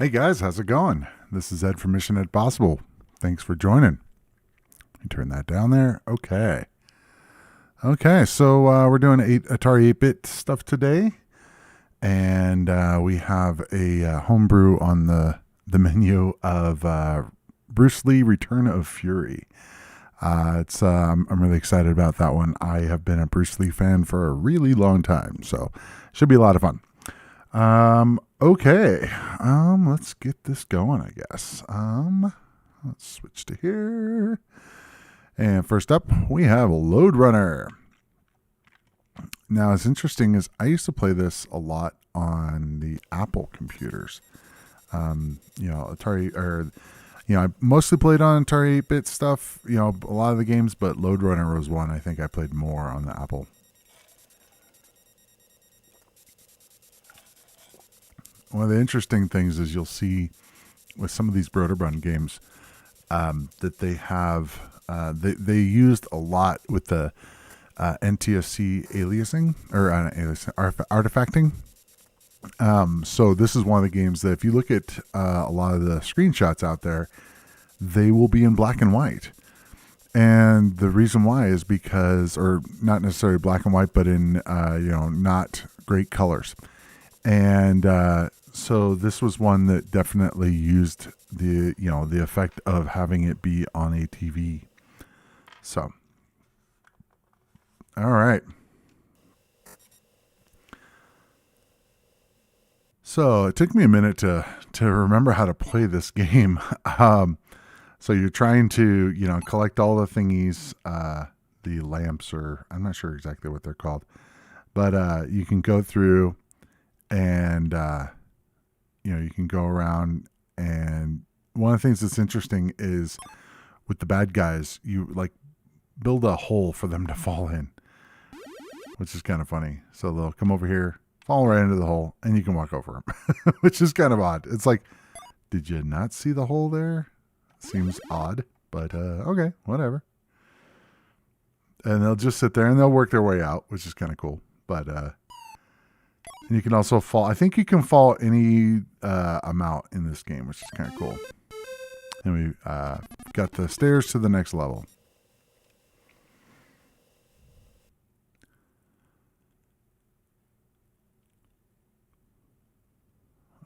Hey guys, how's it going? This is Ed from Mission Ed Possible. Thanks for joining. You turn that down there. Okay. So we're doing Atari 8-bit stuff today, and we have a homebrew on the menu of Bruce Lee: Return of Fury. I'm really excited about that one. I have been a Bruce Lee fan for a really long time, so should be a lot of fun. Okay. Let's get this going, I guess. Let's switch to here. And first up, we have Lode Runner. Now, what's interesting is I used to play this a lot on the Apple computers. Atari, I mostly played on Atari 8-bit stuff, a lot of the games, but Lode Runner was one I think I played more on the Apple. One of the interesting things is you'll see with some of these Broderbund games that they have, they used a lot with the NTSC aliasing, or artifacting. So this is one of the games that if you look at a lot of the screenshots out there, they will be in black and white. And the reason why is because, or not necessarily black and white, but in, not great colors. And so this was one that definitely used the effect of having it be on a TV. So, all right. So it took me a minute to remember how to play this game. So you're trying to, collect all the thingies, the lamps, or I'm not sure exactly what they're called, but you can go through and, you can go around, and one of the things that's interesting is with the bad guys, you build a hole for them to fall in, which is kind of funny. So they'll come over here, fall right into the hole, and you can walk over them, which is kind of odd. It's like, did you not see the hole there? Seems odd, but okay, whatever. And they'll just sit there and they'll work their way out, which is kind of cool. But and you can also fall. I think you can fall any amount in this game, which is kind of cool. And we got the stairs to the next level.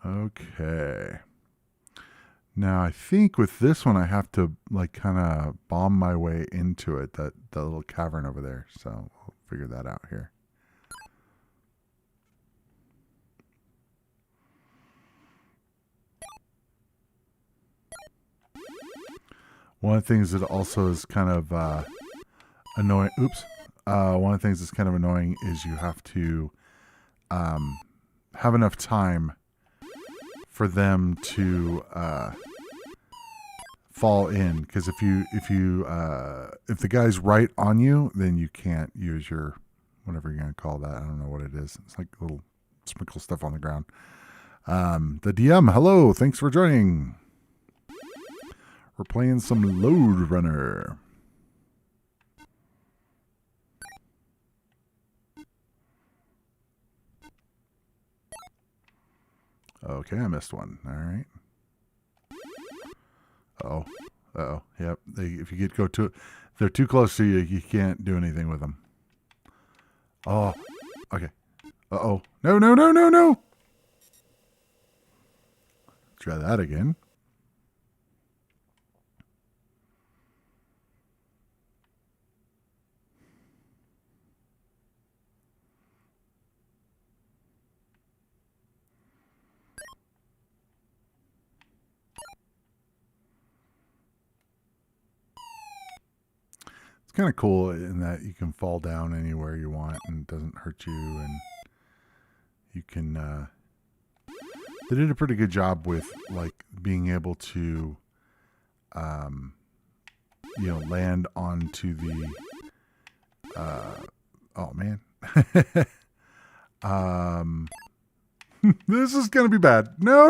Okay. Now I think with this one I have to kind of bomb my way into it, the little cavern over there. So we'll figure that out here. One of the things that also is kind of annoying. Oops. One of the things that's kind of annoying is you have to have enough time for them to fall in, because if the guy's right on you, then you can't use your whatever you're gonna call that. I don't know what it is. It's like little sprinkle stuff on the ground. The DM, hello, thanks for joining. We're playing some Lode Runner. Okay, I missed one. All right. Uh-oh. Yep. If you if they're too close to you, you can't do anything with them. Oh, okay. Uh-oh. No. Try that again. It's kind of cool in that you can fall down anywhere you want and it doesn't hurt you, and you can they did a pretty good job with being able to land onto the oh man. This is gonna be bad. No.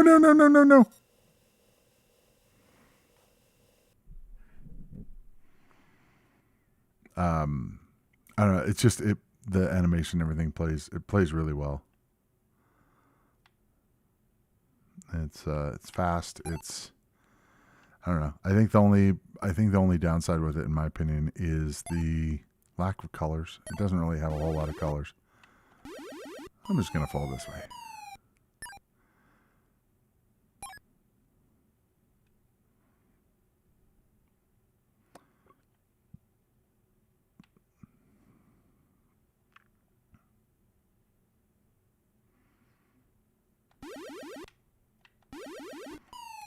I don't know. It's just the animation, everything plays really well. It's fast. I don't know. I think the only downside with it, in my opinion, is the lack of colors. It doesn't really have a whole lot of colors. I'm just gonna fall this way.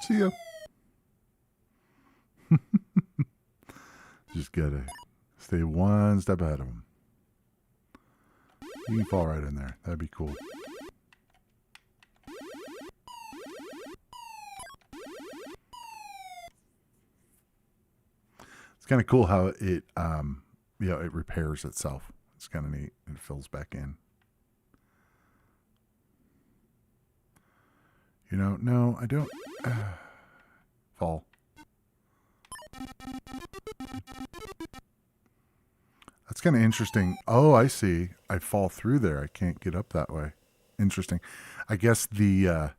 See ya. Just gotta stay one step ahead of them. You can fall right in there. That'd be cool. It's kind of cool how it, it repairs itself. It's kind of neat. It fills back in. No, I don't. Fall. That's kind of interesting. Oh, I see. I fall through there. I can't get up that way. Interesting. I guess it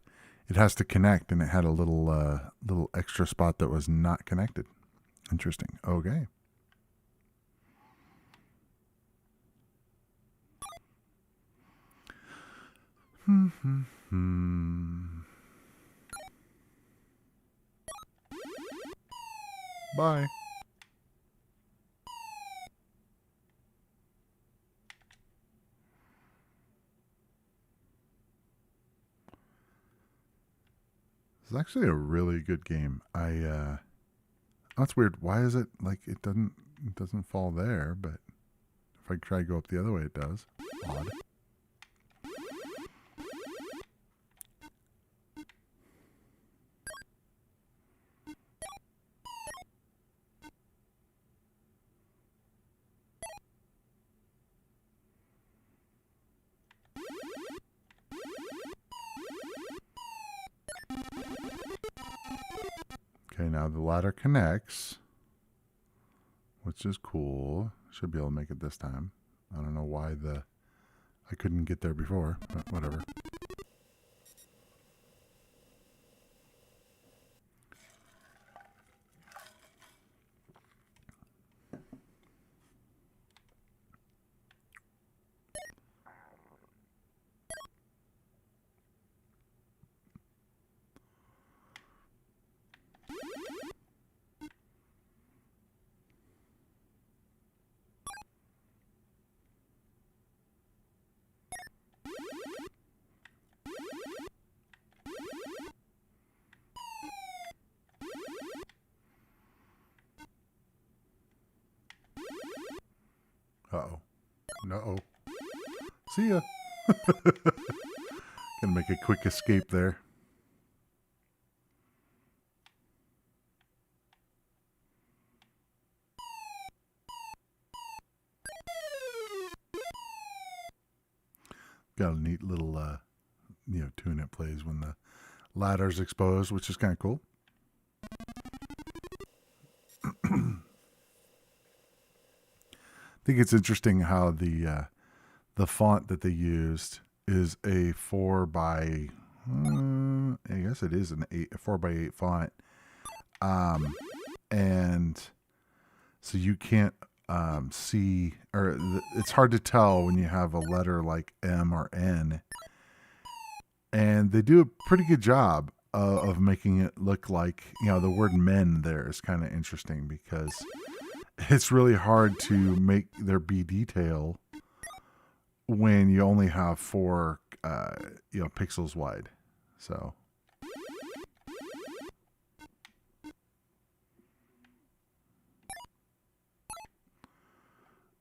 has to connect, and it had a little extra spot that was not connected. Interesting. Okay. Bye. It's actually a really good game. That's weird. Why is it like it doesn't fall there, but if I try to go up the other way it does. Odd. Okay, now the ladder connects, which is cool. Should be able to make it this time. I don't know why I couldn't get there before, but whatever. Uh-oh. No. See ya. Gonna make a quick escape there. Got a neat little, tune it plays when the ladder's exposed, which is kind of cool. I think it's interesting how the font that they used is a 4x, I guess it is a 4x8 font, and so you can't see, or it's hard to tell when you have a letter like M or N, and they do a pretty good job of making it look like, the word men there is kind of interesting because it's really hard to make there be detail when you only have 4, pixels wide. So.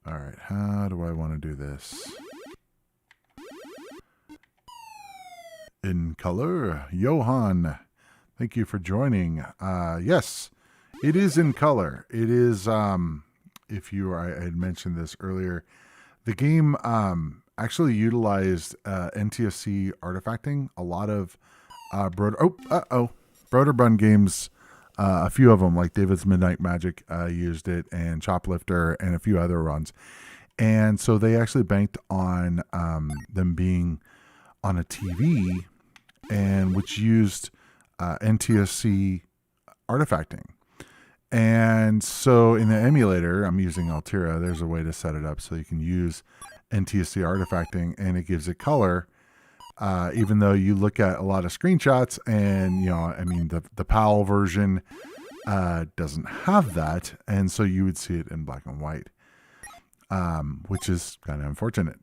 All right, how do I want to do this? In color, Johan, thank you for joining. Yes. It is in color. It is, I had mentioned this earlier, the game actually utilized NTSC artifacting. A lot of Broderbund games, a few of them, like David's Midnight Magic used it, and Choplifter, and a few other ones. And so they actually banked on them being on a TV, and which used NTSC artifacting. And so in the emulator, I'm using Altera. There's a way to set it up so you can use NTSC artifacting, and it gives it color. Even though you look at a lot of screenshots, and I mean the PAL version doesn't have that, and so you would see it in black and white, which is kind of unfortunate.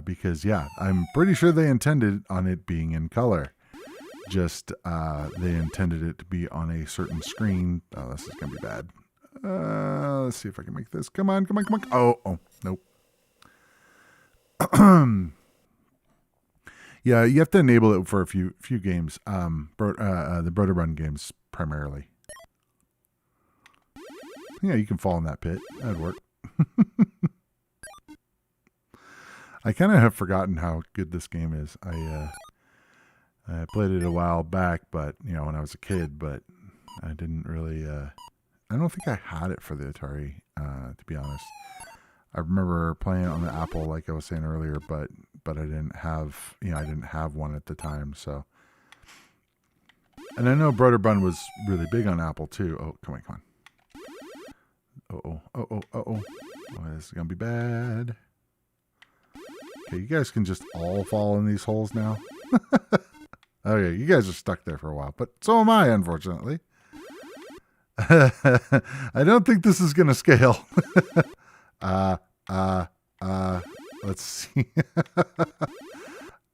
Because I'm pretty sure they intended on it being in color. Just they intended it to be on a certain screen. Oh, this is gonna be bad. Let's see if I can make this. Come on. Oh, nope. Yeah, you have to enable it for a few games. The Boulder Run games primarily. Yeah, you can fall in that pit. That'd work. I kind of have forgotten how good this game is. I played it a while back, but when I was a kid, but I didn't really. I don't think I had it for the Atari, to be honest. I remember playing it on the Apple, like I was saying earlier, but I didn't have, I didn't have one at the time. So, and I know Boulder Run was really big on Apple too. Oh, come on. Oh, this is gonna be bad. Okay, you guys can just all fall in these holes now. Okay, you guys are stuck there for a while, but so am I, unfortunately. I don't think this is going to scale. Let's see.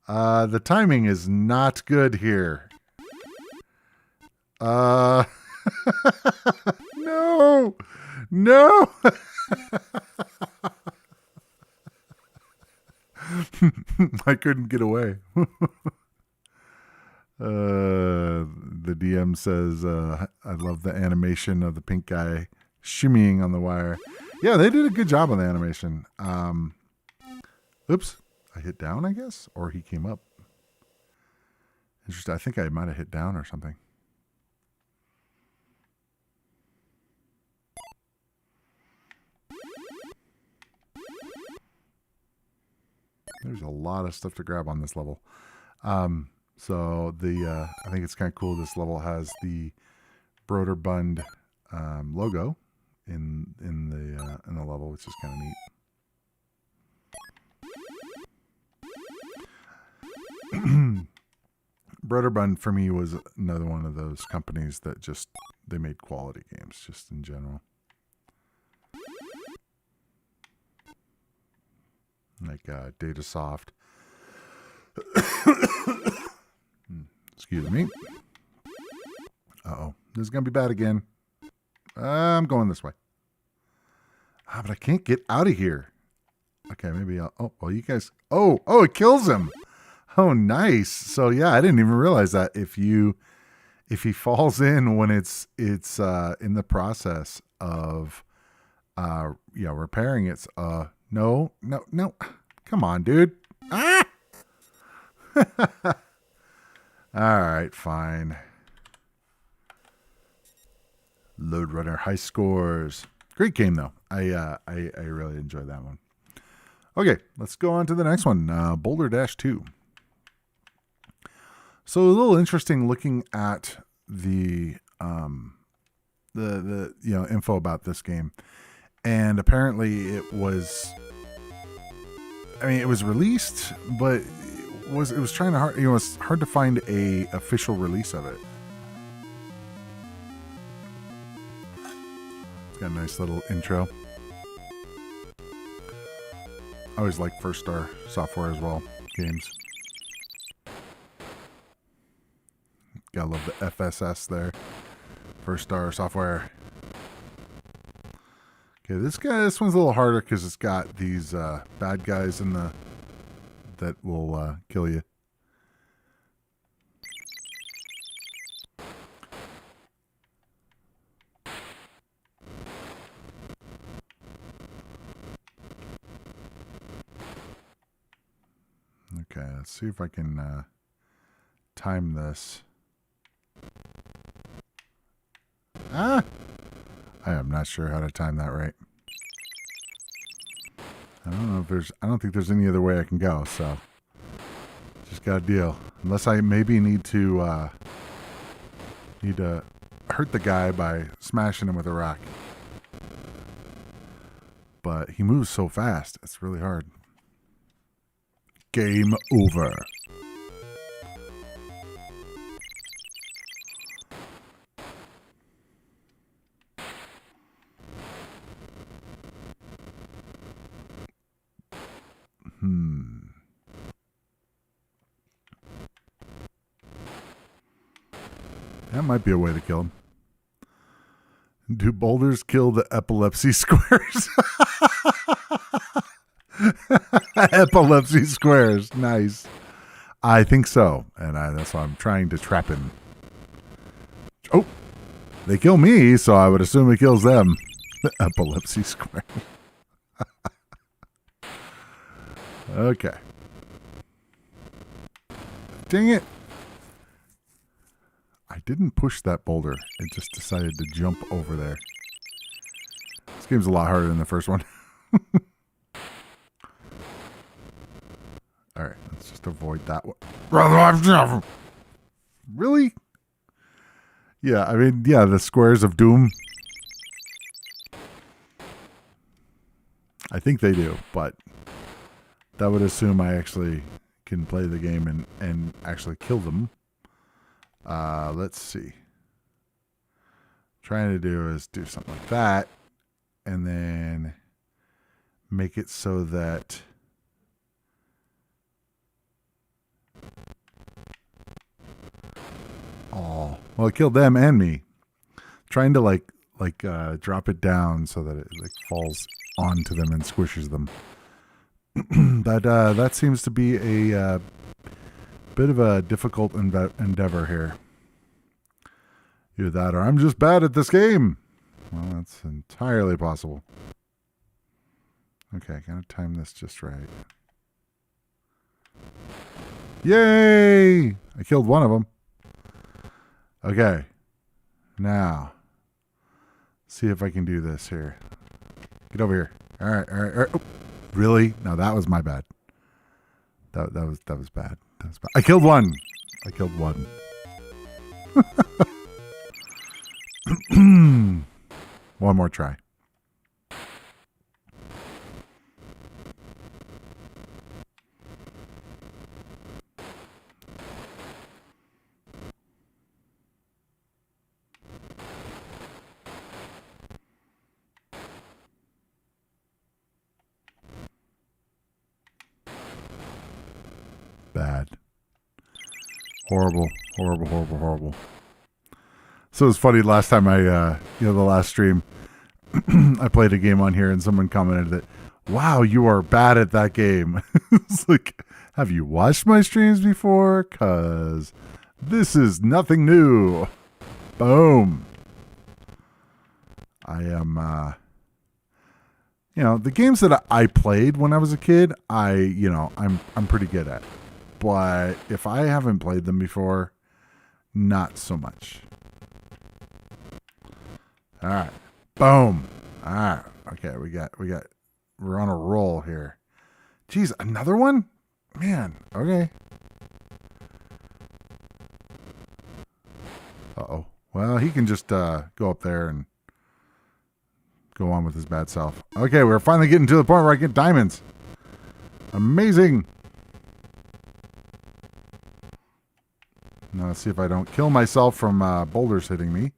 The timing is not good here. No. I couldn't get away. The DM says, I love the animation of the pink guy shimmying on the wire. Yeah, they did a good job on the animation. Oops, I hit down, I guess, or he came up. Interesting. I think I might have hit down or something. There's a lot of stuff to grab on this level. So I think it's kind of cool. This level has the Boulder Bund logo in the level, which is kind of neat. Boulder Bund for me was another one of those companies that just they made quality games, just in general. Like Datasoft. Excuse me. Uh-oh. This is going to be bad again. I'm going this way. But I can't get out of here. Okay, maybe I'll... Oh, well, you guys... Oh, it kills him. Oh, nice. So, yeah, I didn't even realize that if he falls in when it's in the process of repairing it. No. Come on, dude. Ah! All right, fine. Lode Runner high scores. Great game though. I really enjoyed that one. Okay, let's go on to the next one. Boulder Dash 2. So a little interesting looking at the info about this game, and apparently it was. I mean, it was released, but it was trying to hard. It was hard to find a official release of it. It's got a nice little intro. I always like First Star software as well. Games. Gotta love the FSS there. First Star software. Okay, this one's a little harder because it's got these bad guys that will kill you. Okay, let's see if I can time this. I am not sure how to time that right. I don't think there's any other way I can go, so just gotta deal Unless I maybe need to hurt the guy by smashing him with a rock. But he moves so fast, it's really hard. Game over. That might be a way to kill him. Do boulders kill the epilepsy squares? Epilepsy squares. Nice. I think so. And that's why I'm trying to trap him. Oh, they kill me, so I would assume it kills them. The epilepsy square. Okay. Dang it. I didn't push that boulder. It just decided to jump over there. This game's a lot harder than the first one. Alright, let's just avoid that one. Really? Yeah, I mean, yeah, the squares of doom. I think they do, but that would assume I actually can play the game and actually kill them. Let's see. Trying to do is do something like that and then make it so that well, it killed them and me. Trying to like drop it down so that it like falls onto them and squishes them. That seems to be a bit of a difficult endeavor here. Either that or I'm just bad at this game. Well, that's entirely possible. Okay, gotta time this just right. Yay! I killed one of them. Okay. Now, see if I can do this here. Get over here. All right. Oh, really? No, that was my bad. That was bad. That was bad. I killed one. One more try. Bad. Horrible. So it was funny last time the last stream, I played a game on here and someone commented that, wow, you are bad at that game. It's like, have you watched my streams before? 'Cause this is nothing new. Boom. I am, the games that I played when I was a kid, I'm pretty good at. But if I haven't played them before, not so much. All right. Boom. All right. Okay, we're on a roll here. Geez, another one? Man, okay. Uh-oh. Well, he can just go up there and go on with his bad self. Okay, we're finally getting to the point where I get diamonds. Amazing. Now let's see if I don't kill myself from boulders hitting me.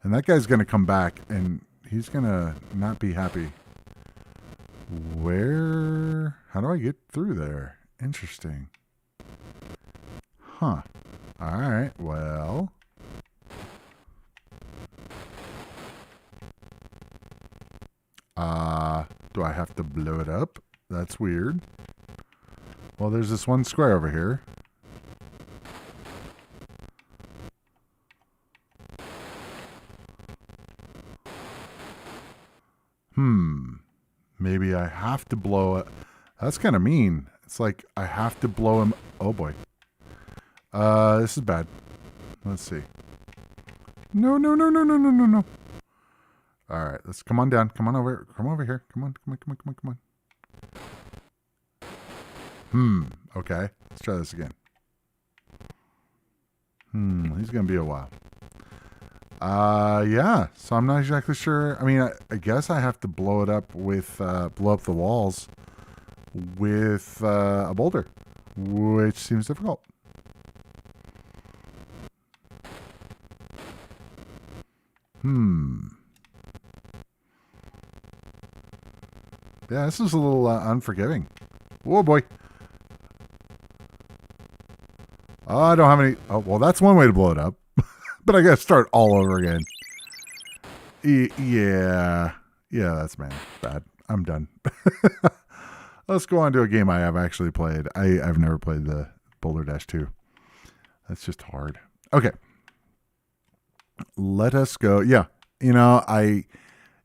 And that guy's going to come back, and he's going to not be happy. How do I get through there? Interesting. Huh. All right, well. Do I have to blow it up? That's weird. Well, there's this one square over here. Maybe I have to blow it. That's kind of mean. It's like I have to blow him. Oh boy. This is bad. Let's see. No. All right, let's come on down. Come on over. Come over here. Come on. Okay. Let's try this again. He's going to be a while. Yeah. So I'm not exactly sure. I mean, I guess I have to blow it up with, blow up the walls with a boulder, which seems difficult. Yeah, this is a little unforgiving. Whoa, boy. Oh, I don't have any. Oh, well, that's one way to blow it up. But I got to start all over again. Yeah. Yeah, that's bad. I'm done. Let's go on to a game I have actually played. I've never played the Boulder Dash 2. That's just hard. Okay. Let us go. Yeah. You know,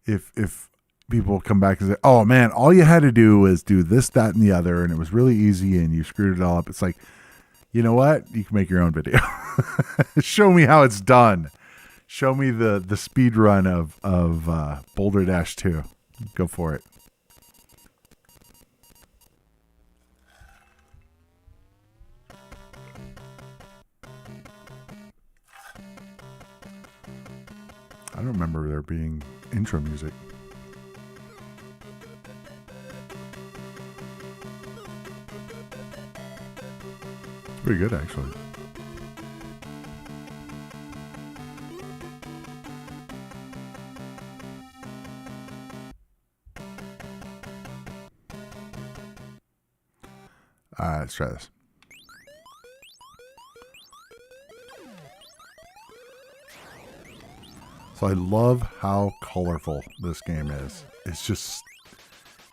if people come back and say, oh man, all you had to do was do this, that, and the other, and it was really easy and you screwed it all up. It's like, you know what? You can make your own video. Show me how it's done. Show me the speed run of Boulder Dash 2. Go for it. I don't remember there being intro music. It's pretty good, actually. Let's try this. So I love how colorful this game is. It's just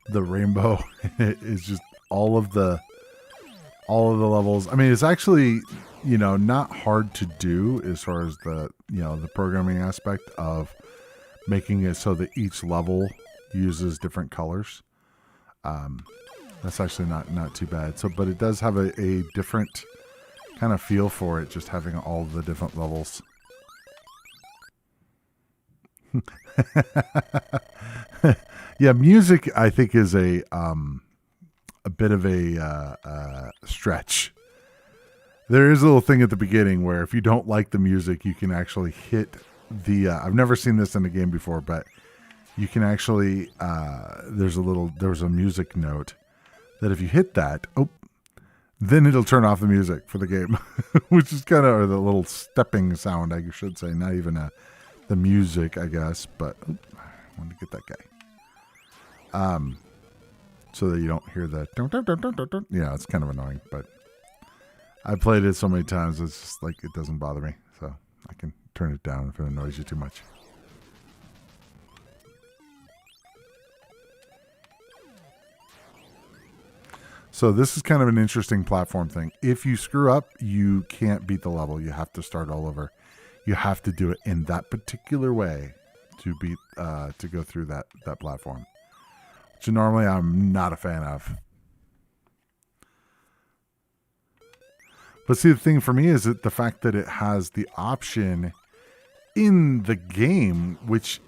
the rainbow. It's just all of the levels. I mean, it's actually, you know, not hard to do as far as the, you know, the programming aspect of making it so that each level uses different colors. That's actually not too bad. So, but it does have a different kind of feel for it, just having all the different levels. Yeah, music I think is a bit of a stretch. There is a little thing at the beginning where if you don't like the music, you can actually hit the. I've never seen this in a game before, but you can actually. There's a music note that if you hit that, then it'll turn off the music for the game, which is kind of the little stepping sound, I should say, not even the music, I guess, but I wanted to get that guy. So that you don't hear the yeah, it's kind of annoying, but I played it so many times, it's just like it doesn't bother me, so I can turn it down if it annoys you too much. So this is kind of an interesting platform thing. If you screw up, you can't beat the level. You have to start all over. You have to do it in that particular way to beat to go through that platform, which normally I'm not a fan of. But see, the thing for me is that the fact that it has the option in the game, which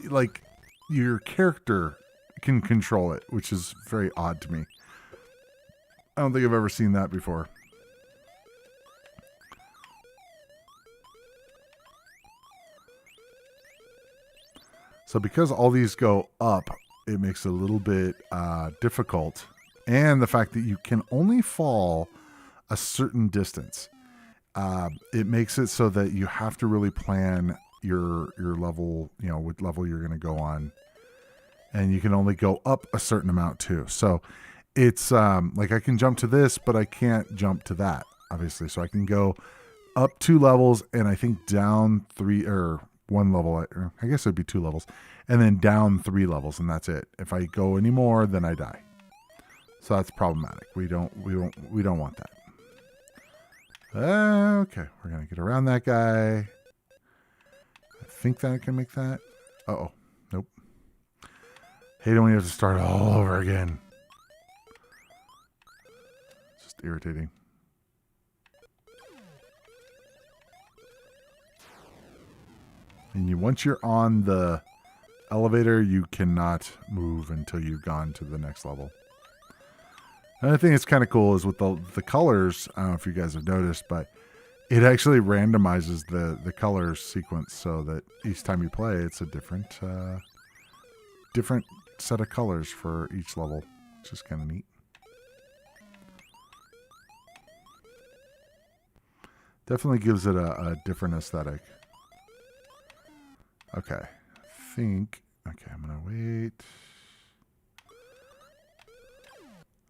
like your character can control it, which is very odd to me. I don't think I've ever seen that before. So because all these go up, it makes it a little bit difficult. And the fact that you can only fall a certain distance, it makes it so that you have to really plan your level, you know, what level you're going to go on. And you can only go up a certain amount too. So it's like I can jump to this, but I can't jump to that, obviously. So I can go up 2 levels and I think down 3 or 1 level. I guess it'd be 2 levels, and then down 3 levels, and that's it. If I go any more, then I die. So that's problematic. We don't want that. Okay, we're gonna get around that guy. I think that I can make that. Uh-oh, nope. Hate it when you have to start all over again. It's just irritating. And once you're on the elevator, you cannot move until you've gone to the next level. Another thing that's kind of cool is with the colors. I don't know if you guys have noticed, but it actually randomizes the color sequence so that each time you play, it's a different different set of colors for each level, which is kind of neat. Definitely gives it a different aesthetic. Okay, I think. Okay, I'm gonna wait.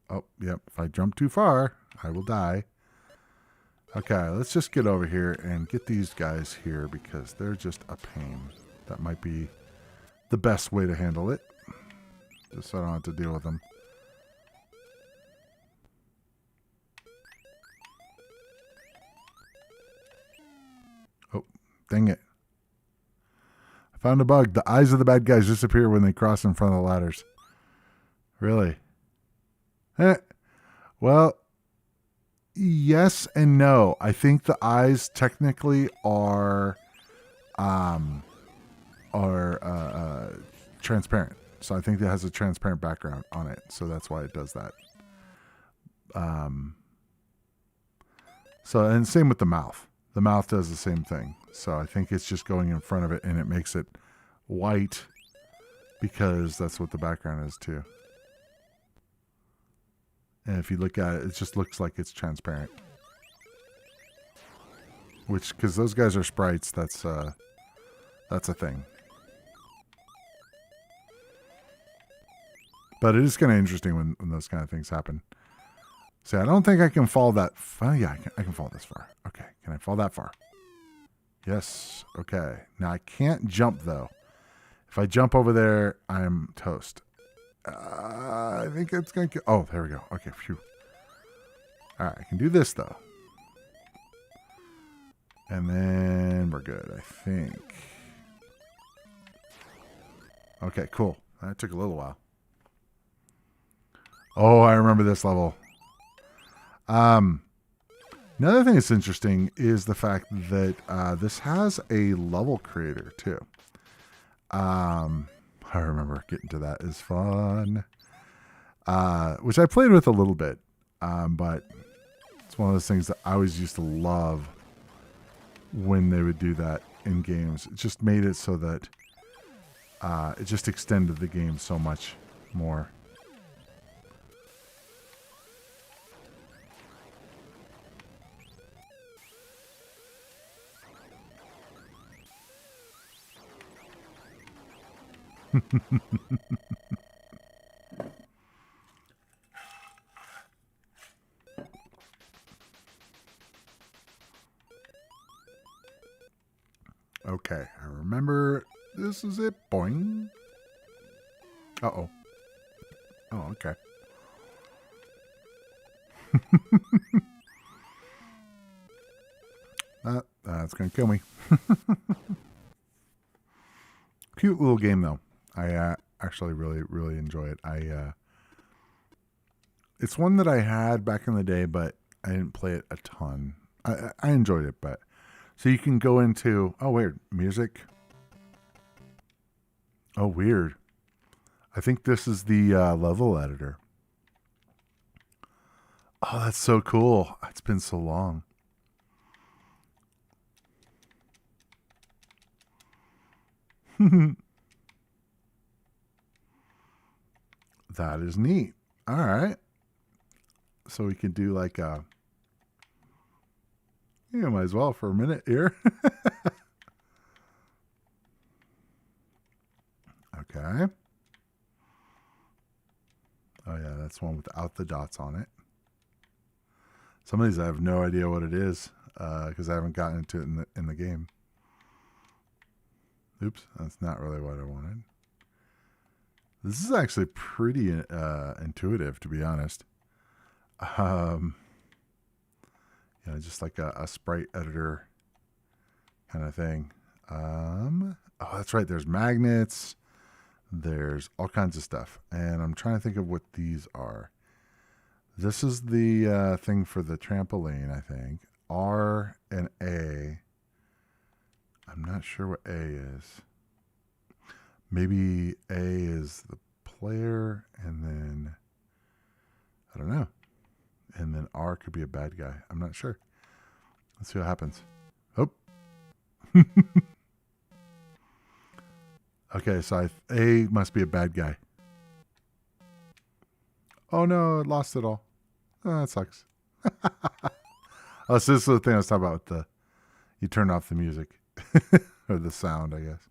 Oh, yep. If I jump too far, I will die. Okay, let's just get over here and get these guys here because they're just a pain. That might be the best way to handle it. Just so I don't have to deal with them. Oh, dang it. I found a bug. The eyes of the bad guys disappear when they cross in front of the ladders. Really? Well, yes and no. I think the eyes technically are transparent. So I think it has a transparent background on it. So that's why it does that. So, and same with the mouth. The mouth does the same thing. So I think it's just going in front of it and it makes it white because that's what the background is too. And if you look at it, it just looks like it's transparent. Which, because those guys are sprites, that's a thing. But it is kind of interesting when those kind of things happen. See, I don't think I can fall that far. Yeah, I can fall this far. Okay, can I fall that far? Yes. Okay. Now I can't jump though. If I jump over there, I'm toast. I think it's going to... Oh, there we go. Okay, phew. All right, I can do this, though. And then we're good, I think. Okay, cool. That took a little while. Oh, I remember this level. Another thing that's interesting is the fact that this has a level creator, too. I remember getting to that. Is fun. Which I played with a little bit. But it's one of those things that I always used to love when they would do that in games. It just made it so that it just extended the game so much more. Okay, I remember this is it. Boing. Uh-oh. Oh, okay. That's going to kill me. Cute little game, though. I actually really enjoy it. It's one that I had back in the day, but I didn't play it a ton. I enjoyed it, but... So you can go into... Oh, weird. Music. Oh, weird. I think this is the level editor. Oh, that's so cool. It's been so long. That is neat. All right. So we can do like a... Yeah, might as well for a minute here. Okay. Oh, yeah, that's one without the dots on it. Some of these I have no idea what it is because I haven't gotten into it in the game. Oops, that's not really what I wanted. This is actually pretty intuitive, to be honest. You know, just like a sprite editor kind of thing. Oh, that's right. There's magnets. There's all kinds of stuff. And I'm trying to think of what these are. This is the thing for the trampoline, I think. R and A. I'm not sure what A is. Maybe A is the player, and then I don't know. And then R could be a bad guy. I'm not sure. Let's see what happens. Oh. Okay, so A must be a bad guy. Oh no, it lost it all. Oh, that sucks. Oh, so this is the thing I was talking about with you turn off the music. Or the sound, I guess.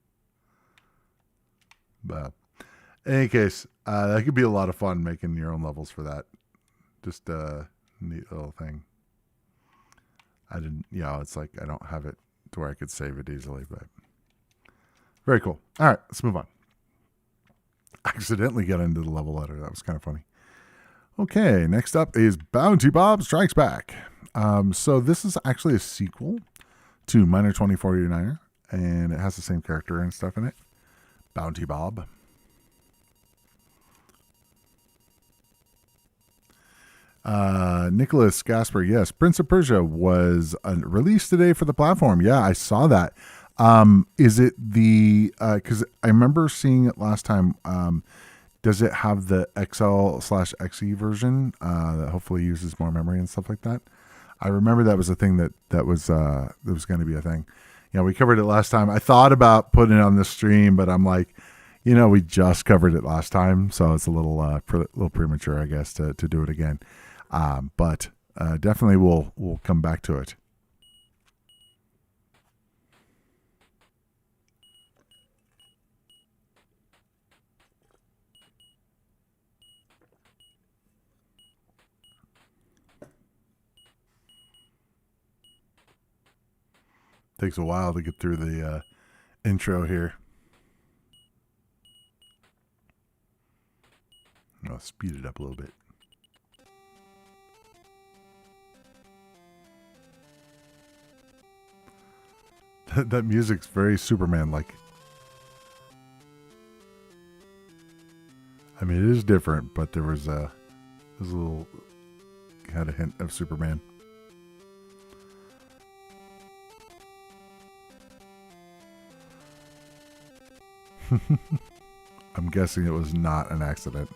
But in any case, that could be a lot of fun making your own levels for that. Just a neat little thing. It's like I don't have it to where I could save it easily, but very cool. All right, let's move on. Accidentally got into the level letter. That was kind of funny. Okay, next up is Bounty Bob Strikes Back. So this is actually a sequel to Miner 2049er, and it has the same character and stuff in it. Bounty Bob. Nicholas Gasper, yes. Prince of Persia was released today for the platform. Yeah, I saw that. Is it because I remember seeing it last time. Does it have the XL/XE version that hopefully uses more memory and stuff like that? I remember that was a thing that was going to be a thing. We covered it last time. I thought about putting it on the stream, but I'm like, we just covered it last time, so it's a little premature, I guess, to do it again. But definitely we'll come back to it. Takes a while to get through the intro here. I'll speed it up a little bit. That music's very Superman-like. I mean, it is different, but there's a little had a hint of Superman. I'm guessing it was not an accident.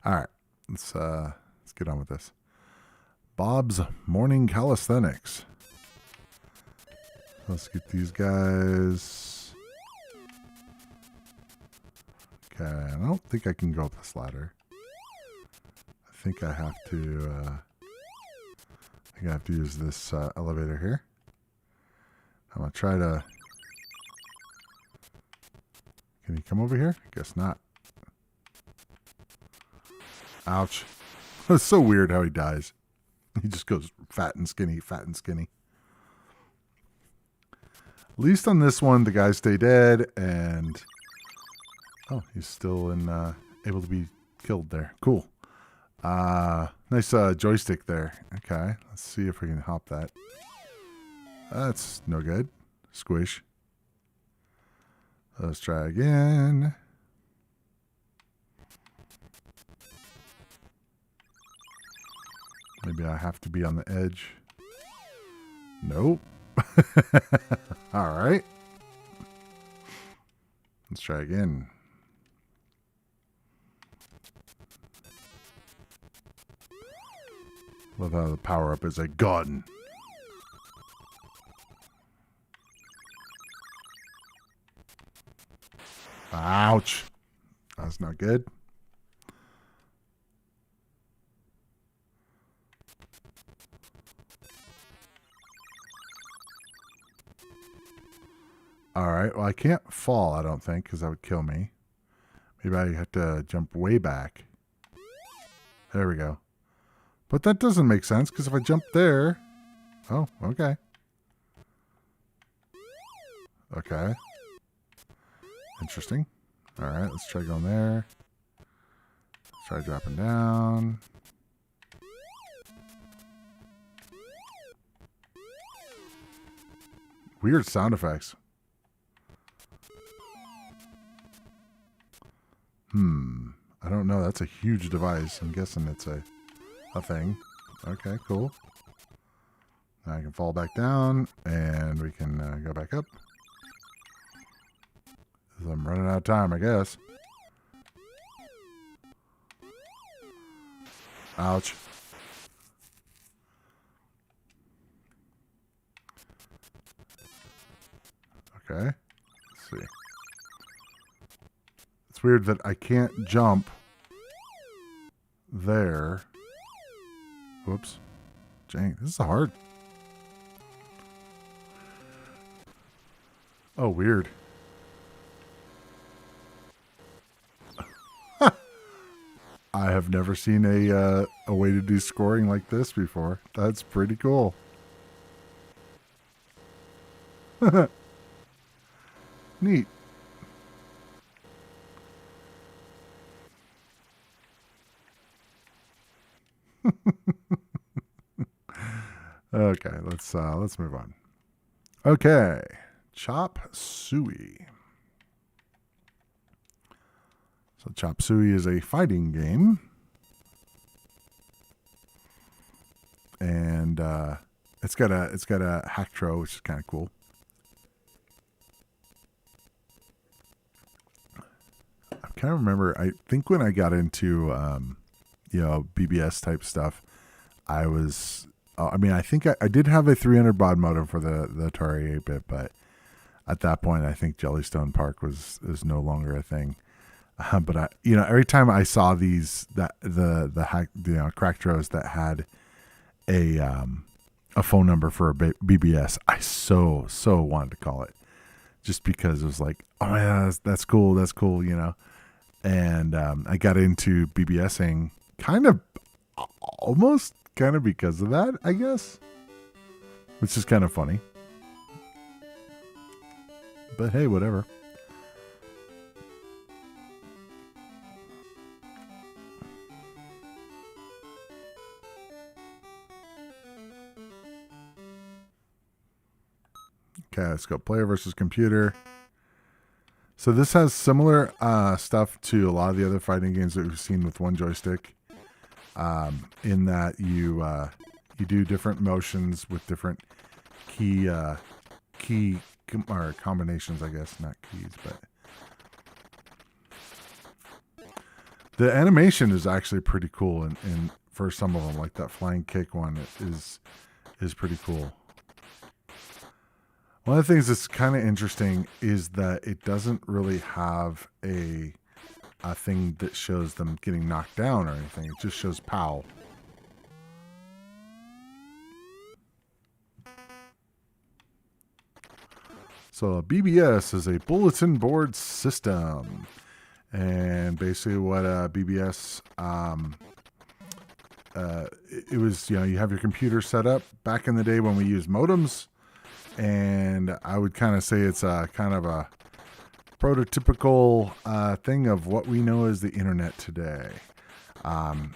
All right, let's get on with this. Bob's Morning Calisthenics. Let's get these guys. Okay, I don't think I can go up this ladder. I think I have to. Use this elevator here. I'm gonna try to. Can he come over here? I guess not. Ouch. It's so weird how he dies. He just goes fat and skinny, fat and skinny. At least on this one, the guys stay dead, and he's still able to be killed there. Cool. Nice joystick there. Okay, let's see if we can hop that. That's no good. Squish. Let's try again. Maybe I have to be on the edge. Nope. All right. Let's try again. Love how the power-up is a gun. Ouch. That's not good. All right. Well, I can't fall, I don't think, because that would kill me. Maybe I have to jump way back. There we go. But that doesn't make sense, because if I jump there... Oh, okay. Okay. Interesting. All right, let's try going there. Let's try dropping down. Weird sound effects. I don't know. That's a huge device. I'm guessing it's a thing. Okay, cool. Now I can fall back down, and we can go back up. I'm running out of time, I guess. Ouch. Okay. Let's see. It's weird that I can't jump there. Whoops. Dang, this is hard. Oh, weird. I have never seen a way to do scoring like this before. That's pretty cool. Neat. Okay, let's move on. Okay, Chop Suey. So Chop Suey is a fighting game, and it's got a hack throw, which is kind of cool. I kind of remember. I think when I got into BBS type stuff, I was. I think I did have a 300 baud modem for the Atari 8-bit, but at that point, I think Jellystone Park was no longer a thing. But every time I saw the hack, crack throws that had a phone number for a BBS, I so wanted to call it, just because it was like, oh yeah, that's cool, And I got into BBSing almost because of that, I guess, which is kind of funny. But hey, whatever. Okay, let's go player versus computer. So this has similar stuff to a lot of the other fighting games that we've seen with one joystick. In that you do different motions with different key or combinations, I guess, not keys, but the animation is actually pretty cool. And for some of them, like that flying kick one, is pretty cool. One of the things that's kind of interesting is that it doesn't really have a thing that shows them getting knocked down or anything. It just shows POW. So a BBS is a bulletin board system. And basically what a BBS, it was, you have your computer set up back in the day when we used modems. And I would kind of say it's a kind of a prototypical thing of what we know as the internet today.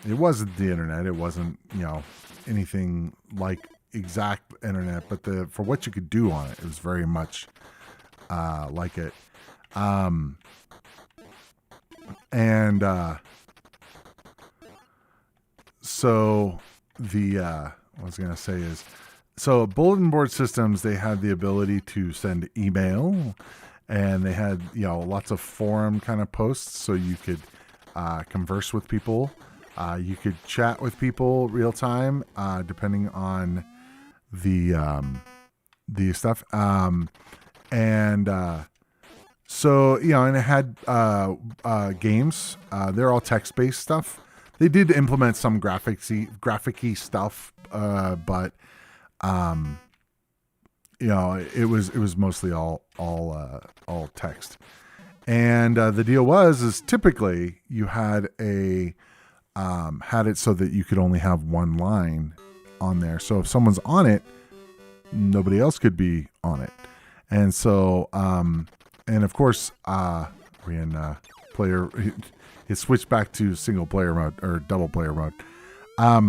It wasn't the internet. It wasn't, anything like exact internet, but for what you could do on it, it was very much like it. So what I was going to say is, so bulletin board systems, they had the ability to send email, and they had, lots of forum kind of posts, so you could converse with people. You could chat with people real time, depending on the stuff. So, and it had games. They're all text-based stuff. They did implement some graphic-y stuff, but it was mostly all text. And the deal is typically you had had it so that you could only have one line on there. So if someone's on it, nobody else could be on it. And so, and of course, we're in player. It switched back to single player mode or double player mode. I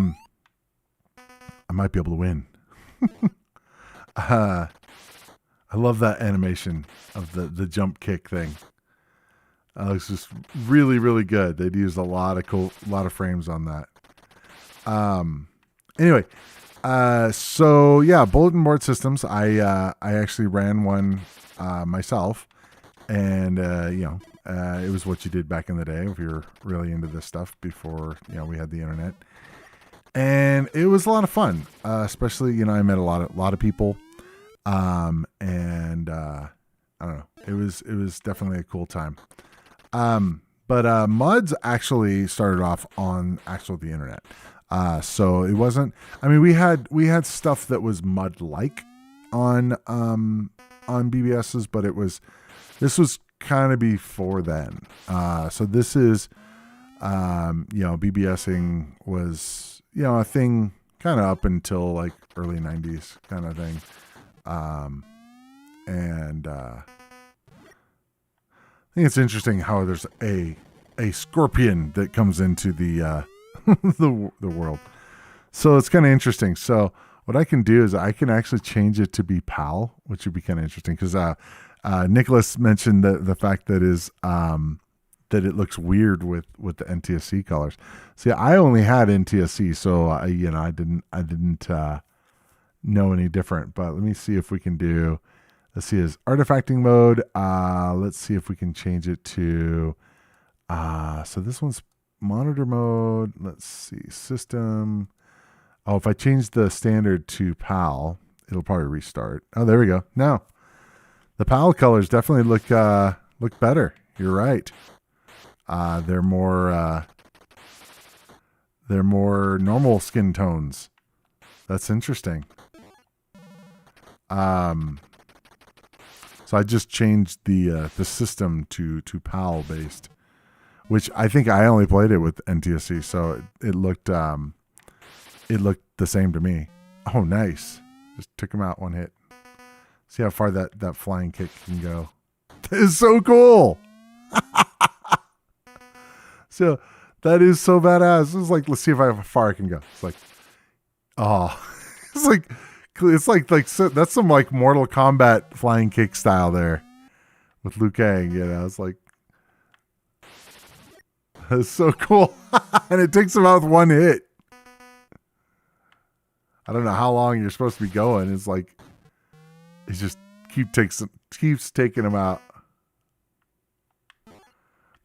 might be able to win. I love that animation of the jump kick thing. It's just really, really good. They'd used a lot of frames on that. Anyway, so yeah, bulletin board systems. I actually ran one myself, and it was what you did back in the day if you were really into this stuff before we had the internet. And it was a lot of fun, especially I met a lot of people, and I don't know. It was definitely a cool time. But mods actually started off on the internet. So it wasn't. I mean, we had stuff that was mud like on BBSs, but this was kind of before then. So this is BBSing was a thing kind of up until like early 90s kind of thing. And I think it's interesting how there's a scorpion that comes into the the world. So it's kind of interesting. So what I can do is I can actually change it to be PAL, which would be kind of interesting because Nicholas mentioned the fact that that it looks weird with the NTSC colors. See, I only had NTSC, so I didn't know any different. But let me see if we can do. Let's see his artifacting mode. Let's see if we can change it to. So this one's monitor mode. Let's see system. Oh, if I change the standard to PAL, it'll probably restart. Oh, there we go. Now, the PAL colors definitely look better. You're right. They're more normal skin tones. That's interesting. So I just changed the system to PAL based, which I think I only played it with NTSC, so it looked the same to me. Oh, nice! Just took him out one hit. See how far that flying kick can go. That is so cool. So that is so badass. It's like, let's see how far I can go. It's like, oh, it's like so, that's some like Mortal Kombat flying kick style there with Liu Kang. It's like, that's so cool. And it takes him out with one hit. I don't know how long you're supposed to be going. It's like, he just keeps taking him out.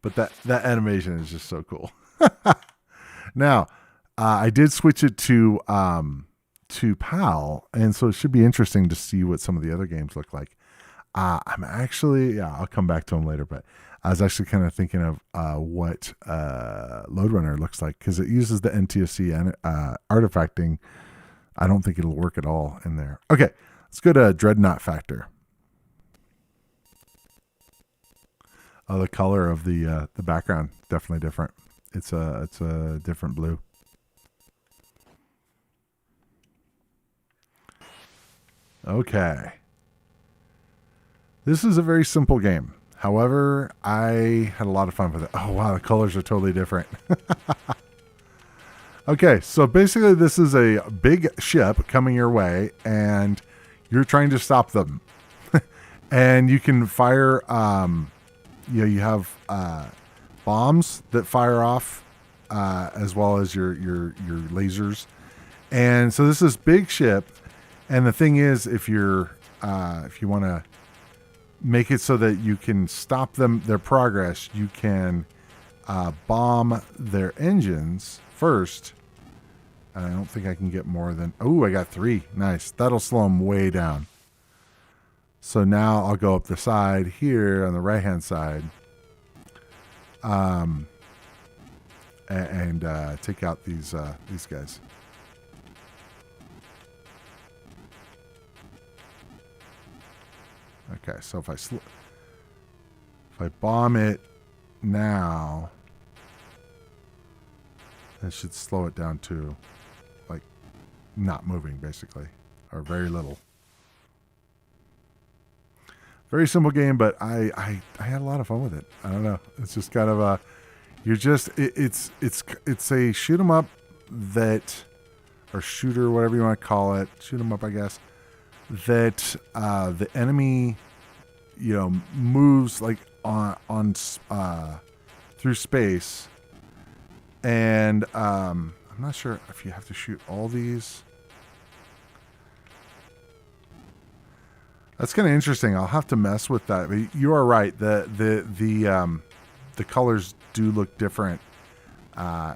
But that animation is just so cool. Now, I did switch it to PAL, and so it should be interesting to see what some of the other games look like. I'm actually, I'll come back to them later, but I was actually kind of thinking of what Lode Runner looks like because it uses the NTSC and artifacting. I don't think it'll work at all in there. Okay, let's go to Dreadnought Factor. Oh, the color of the background definitely different. It's a different blue. Okay. This is a very simple game. However, I had a lot of fun with it. Oh wow, the colors are totally different. Okay, so basically this is a big ship coming your way and you're trying to stop them. And you can fire you have bombs that fire off as well as your lasers. And so this is big ship, and the thing is if you want to make it so that you can stop their progress, you can bomb their engines first. And I don't think I can get more than... Oh, I got 3. Nice. That'll slow them way down. So now I'll go up the side here on the right-hand side. And take out these guys. Okay, so if I bomb it now, it should slow it down to like not moving basically, or very little. Very simple game, but I had a lot of fun with it. I don't know. It's just kind of it's a shoot 'em up or shooter, whatever you want to call it. Shoot 'em up, I guess. That the enemy, moves like on through space, and I'm not sure if you have to shoot all these. That's kind of interesting. I'll have to mess with that. But you are right. The colors do look different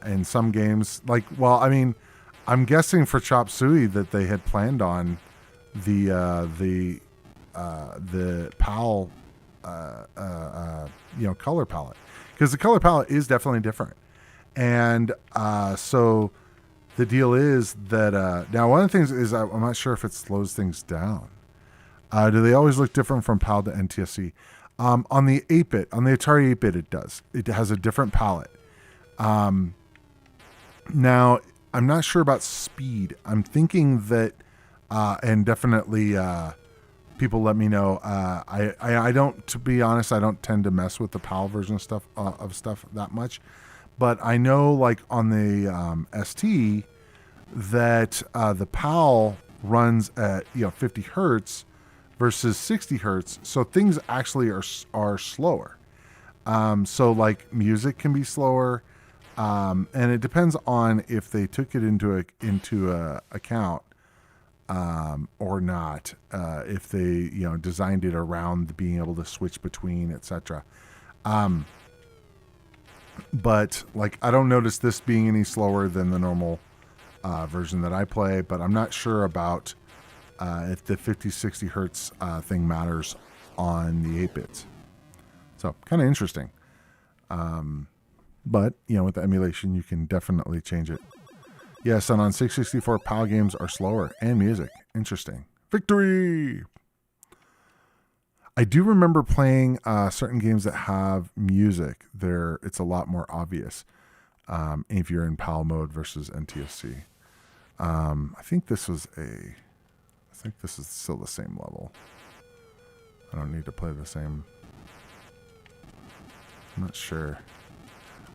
in some games. I'm guessing for Chop Suey that they had planned on the PAL color palette, because the color palette is definitely different. And so the deal is that now one of the things is I'm not sure if it slows things down. Do they always look different from PAL to NTSC? On the 8-bit, on the Atari 8-bit, it does. It has a different palette. Now, I'm not sure about speed. I'm thinking that, and definitely people let me know. I don't, to be honest, I don't tend to mess with the PAL version of stuff that much. But I know, like on the ST, that the PAL runs at 50 hertz versus 60 hertz, so things actually are slower. So like music can be slower, and it depends on if they took it into account or not. If they designed it around being able to switch between, etc. But like I don't notice this being any slower than the normal version that I play, but I'm not sure about if the 50-60 hertz thing matters on the 8-bits. So kind of interesting. But with the emulation, you can definitely change it. Yes, and on 664, PAL games are slower and music. Interesting. Victory! I do remember playing certain games that have music. It's a lot more obvious if you're in PAL mode versus NTSC. I think this is still the same level. I don't need to play the same. I'm not sure.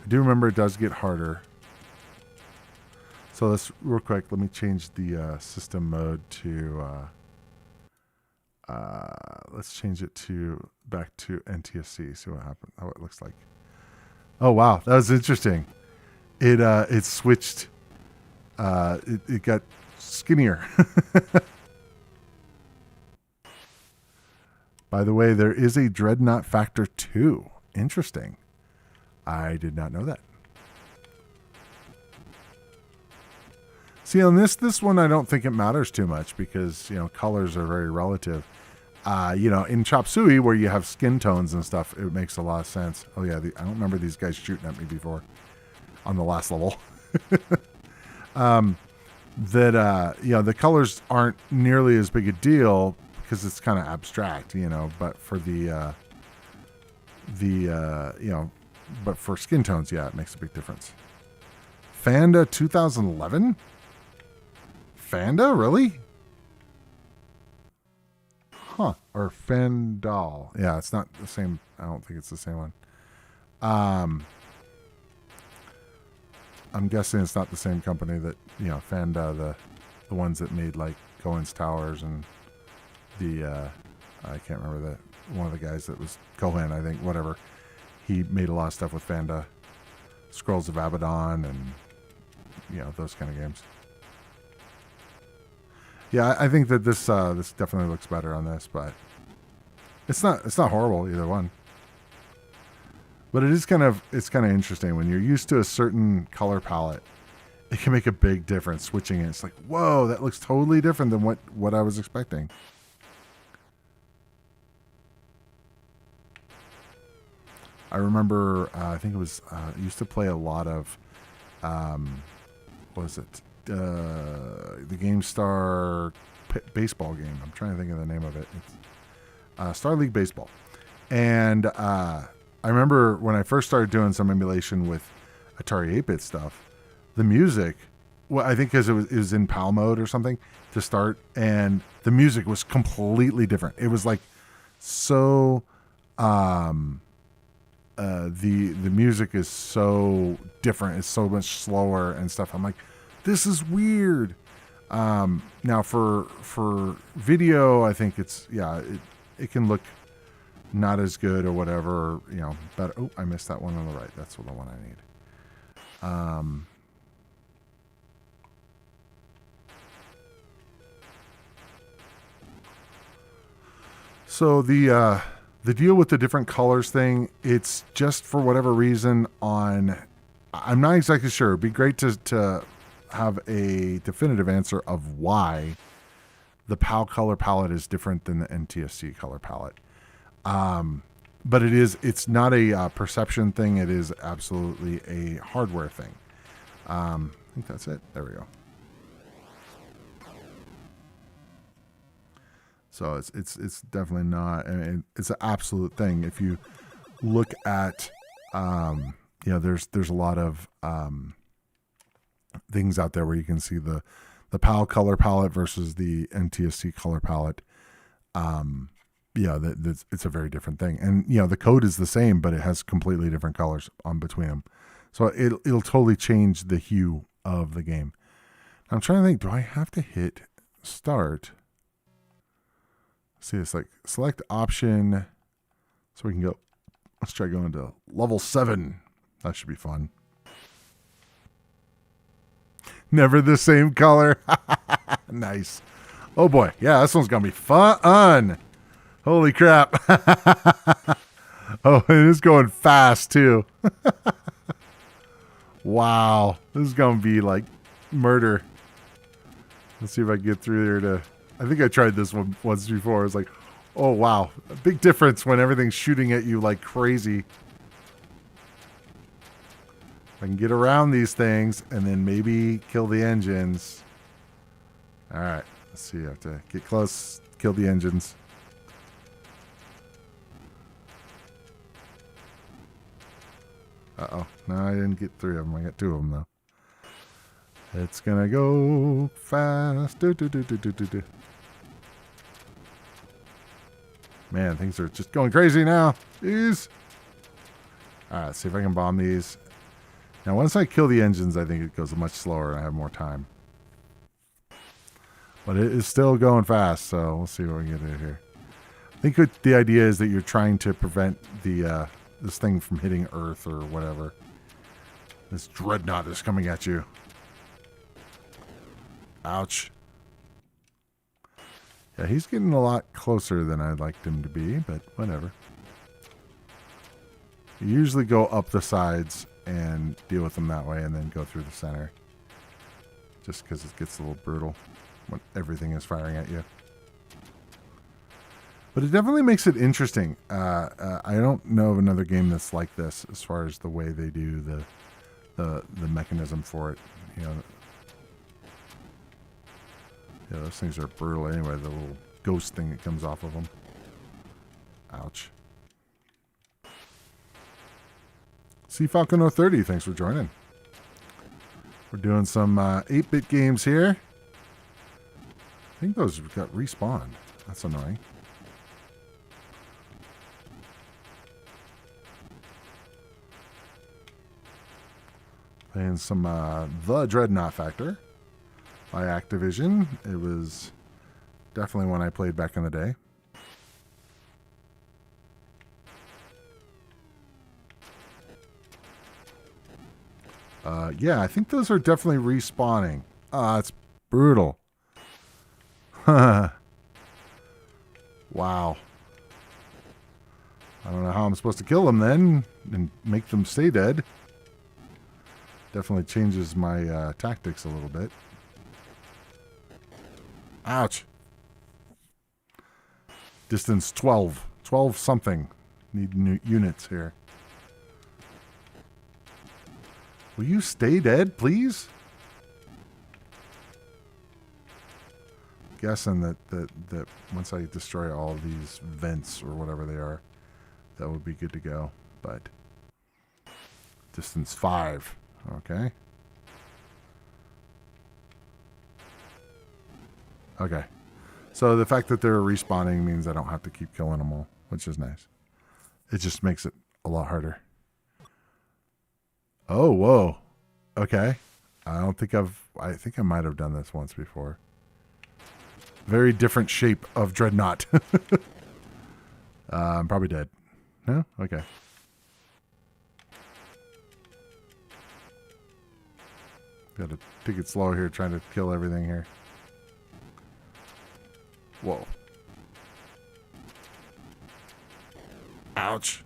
I do remember it does get harder. So let's real quick. Let me change the system mode to. Let's change it back to NTSC. See what happens. How it looks like. Oh wow, that was interesting. It switched. It got skinnier. By the way, there is a Dreadnought Factor 2. Interesting. I did not know that. See, on this one, I don't think it matters too much because, colors are very relative. In Chop Suey, where you have skin tones and stuff, it makes a lot of sense. Oh, yeah, I don't remember these guys shooting at me before on the last level. The colors aren't nearly as big a deal because it's kind of abstract, but for but for skin tones, yeah, it makes a big difference. Fanda 2011? Fanda, really? Huh. Or Fandal. Yeah, it's not the same. I don't think it's the same one. I'm guessing it's not the same company that, Fanda, the ones that made like Cohen's Towers and I can't remember one of the guys that was Cohen, I think, whatever. He made a lot of stuff with Fanda, Scrolls of Abaddon, and those kind of games. Yeah, I think that this definitely looks better on this, but it's not horrible either one. But it's kind of interesting when you're used to a certain color palette. It can make a big difference switching it. It's like, whoa, that looks totally different than what I was expecting. I remember, I think it was, I used to play a lot of, what was it? The GameStar baseball game. I'm trying to think of the name of it. It's Star League Baseball. And I remember when I first started doing some emulation with Atari 8-bit stuff, the music, well, I think because it was in PAL mode or something to start, and the music was completely different. It was like so... the music is so different. It's so much slower and stuff. I'm like, this is weird. Now for video, I think it's it can look not as good or whatever, but oh, I missed that one on the right. That's the one I need. So the deal with the different colors thing, it's just for whatever reason I'm not exactly sure. It'd be great to have a definitive answer of why the PAL color palette is different than the NTSC color palette. But it's not a perception thing. It is absolutely a hardware thing. I think that's it. There we go. So it's definitely not. I mean, it's an absolute thing. If you look at, there's a lot of things out there where you can see the PAL color palette versus the NTSC color palette. It's a very different thing. And, the code is the same, but it has completely different colors on between them. So it'll totally change the hue of the game. I'm trying to think, do I have to hit start? See, it's like select option. So we can go, let's try going to level 7. That should be fun. Never the same color. Nice. Oh boy. Yeah, this one's going to be fun. Holy crap. Oh, it is going fast too. Wow. This is going to be like murder. Let's see if I can get through there to... I think I tried this one once before. It's like, oh wow. A big difference when everything's shooting at you like crazy. I can get around these things and then maybe kill the engines. Alright. Let's see. I have to get close, kill the engines. Uh-oh. No, I didn't get 3 of them. I got 2 of them, though. It's gonna go fast. Man, things are just going crazy now. Jeez. Alright, let's see if I can bomb these. Now, once I kill the engines, I think it goes much slower and I have more time. But it is still going fast, so we'll see what we can get here. I think the idea is that you're trying to prevent the this thing from hitting Earth or whatever. This Dreadnought is coming at you. Ouch. Yeah, he's getting a lot closer than I'd like him to be, but whatever. You usually go up the sides and deal with them that way and then go through the center. Just because it gets a little brutal when everything is firing at you. But it definitely makes it interesting. I don't know of another game that's like this as far as the way they do the mechanism for it. Yeah, those things are brutal anyway. The little ghost thing that comes off of them. Ouch. Sea Falcon 030, thanks for joining. We're doing some 8-bit games here. I think those got respawned. That's annoying. Playing some The Dreadnought Factor by Activision. It was definitely one I played back in the day. Yeah, I think those are definitely respawning. It's brutal. Wow. I don't know how I'm supposed to kill them then and make them stay dead. Definitely changes my tactics a little bit. Ouch. Distance 12. 12 something. Need new units here. Will you stay dead, please? Guessing that once I destroy all of these vents or whatever they are, that would be good to go. But distance 5. Okay. Okay. So the fact that they're respawning means I don't have to keep killing them all, which is nice. It just makes it a lot harder. Oh, whoa. Okay. I think I might have done this once before. Very different shape of Dreadnought. I'm probably dead. No? Okay. Got to take it slow here, trying to kill everything here. Whoa. Ouch.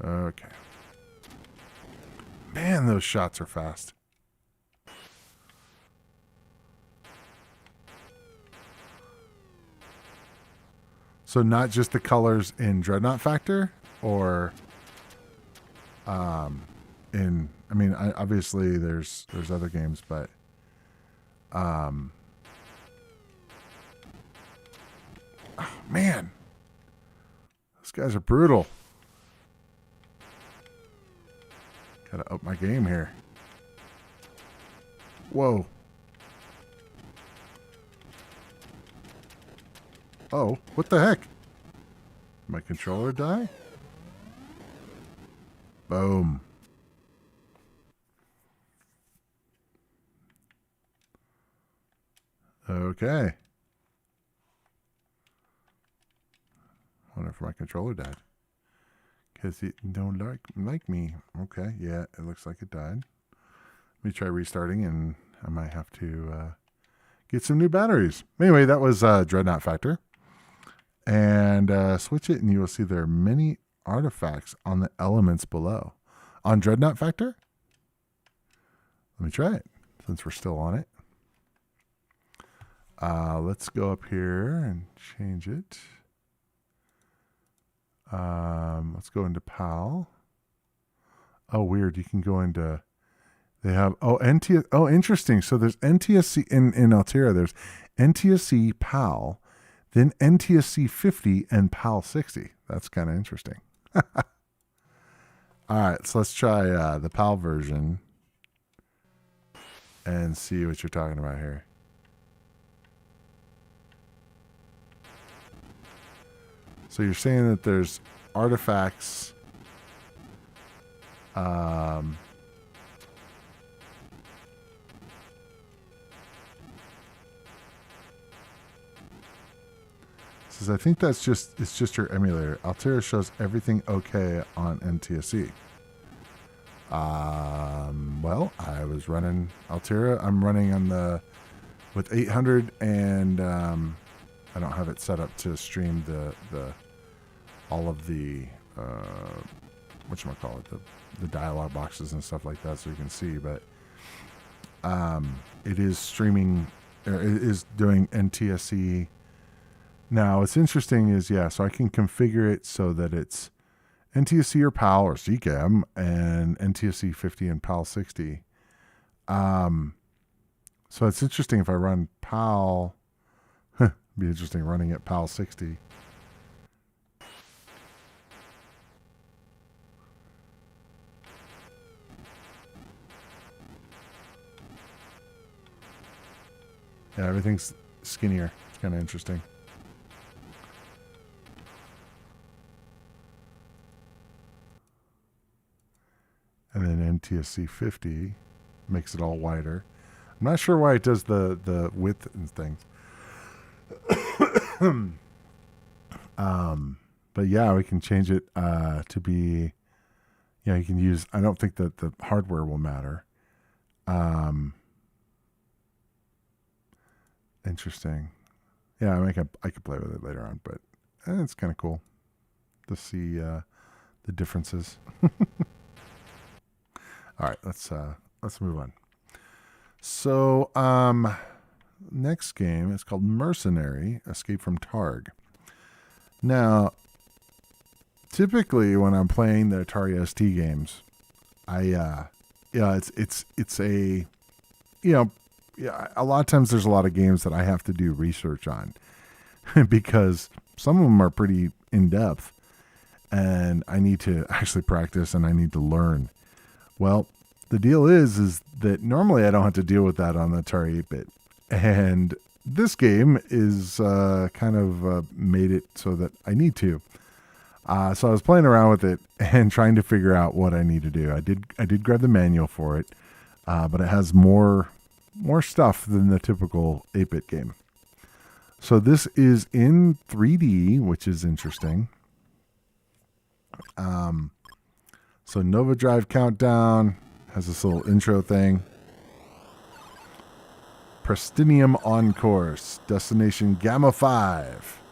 Okay. Man, those shots are fast. So not just the colors in Dreadnought Factor, or obviously there's other games, but oh man, those guys are brutal. Gotta up my game here. Whoa. Oh, what the heck? My controller die? Boom. Okay. Wonder if my controller died. Because it don't like me. Okay, yeah, it looks like it died. Let me try restarting, and I might have to get some new batteries. Anyway, that was Dreadnought Factor. And switch it, and you will see there are many artifacts on the elements below. On Dreadnought Factor? Let me try it, since we're still on it. Let's go up here and change it. Let's go into PAL. Oh, weird. You can go into... They have... Oh, interesting. So there's NTSC... In Altera, there's NTSC PAL... Then NTSC 50 and PAL 60. That's kind of interesting. All right, so let's try the PAL version and see what you're talking about here. So you're saying that there's artifacts. Says, I think it's just your emulator. Altera shows everything okay on NTSC. Well, I was running Altera. I'm running on with 800, and I don't have it set up to stream all of the whatchamacallit, the dialogue boxes and stuff like that, so you can see. But it is streaming, or it is doing NTSC. Now, what's interesting is, so I can configure it so that it's NTSC or PAL or CCAM and NTSC 50 and PAL 60. So it's interesting if I run PAL. It'd be interesting running at PAL 60. Yeah, everything's skinnier. It's kind of interesting. And then NTSC 50 makes it all wider. I'm not sure why it does the width and things. But yeah, we can change it to be, you can use, I don't think that the hardware will matter. Interesting. Yeah, I could play with it later on, but it's kind of cool to see the differences. All right, let's move on. So, next game is called Mercenary: Escape from Targ. Now, typically when I'm playing the Atari ST games, it's a, a lot of times there's a lot of games that I have to do research on because some of them are pretty in depth, and I need to actually practice and I need to learn. Well, the deal is that normally I don't have to deal with that on the Atari 8-bit. And this game is kind of made it so that I need to. So I was playing around with it and trying to figure out what I need to do. I did grab the manual for it, but it has more stuff than the typical 8-bit game. So this is in 3D, which is interesting. So Nova Drive Countdown has this little intro thing. Pristinium on course. Destination Gamma 5.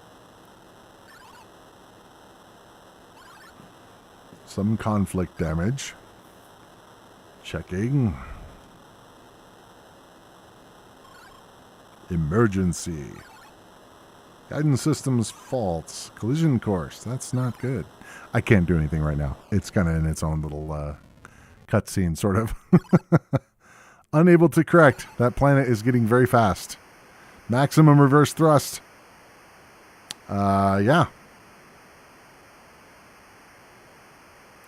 Some conflict damage. Checking. Emergency. Guidance systems faults. Collision course. That's not good. I can't do anything right now. It's kind of in its own little cutscene, sort of. Unable to correct. That planet is getting very fast. Maximum reverse thrust. Yeah.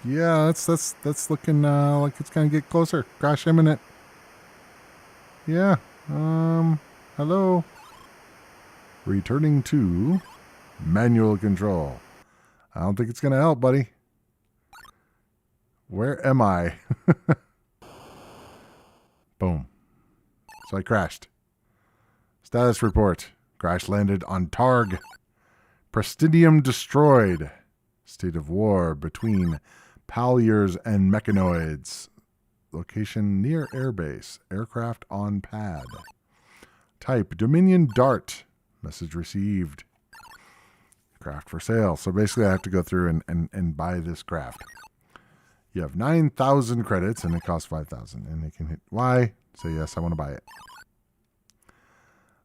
Yeah, that's looking like it's gonna get closer. Crash imminent. Yeah. Hello. Returning to manual control. I don't think it's gonna help, buddy. Where am I? Boom. So I crashed. Status report. Crash landed on Targ. Prestidium destroyed. State of war between Palyers and mechanoids. Location near airbase. Aircraft on pad. Type Dominion Dart. Message received. Craft for sale. So basically I have to go through and buy this craft. You have 9,000 credits and it costs 5,000. And you can hit Y. Say yes, I want to buy it.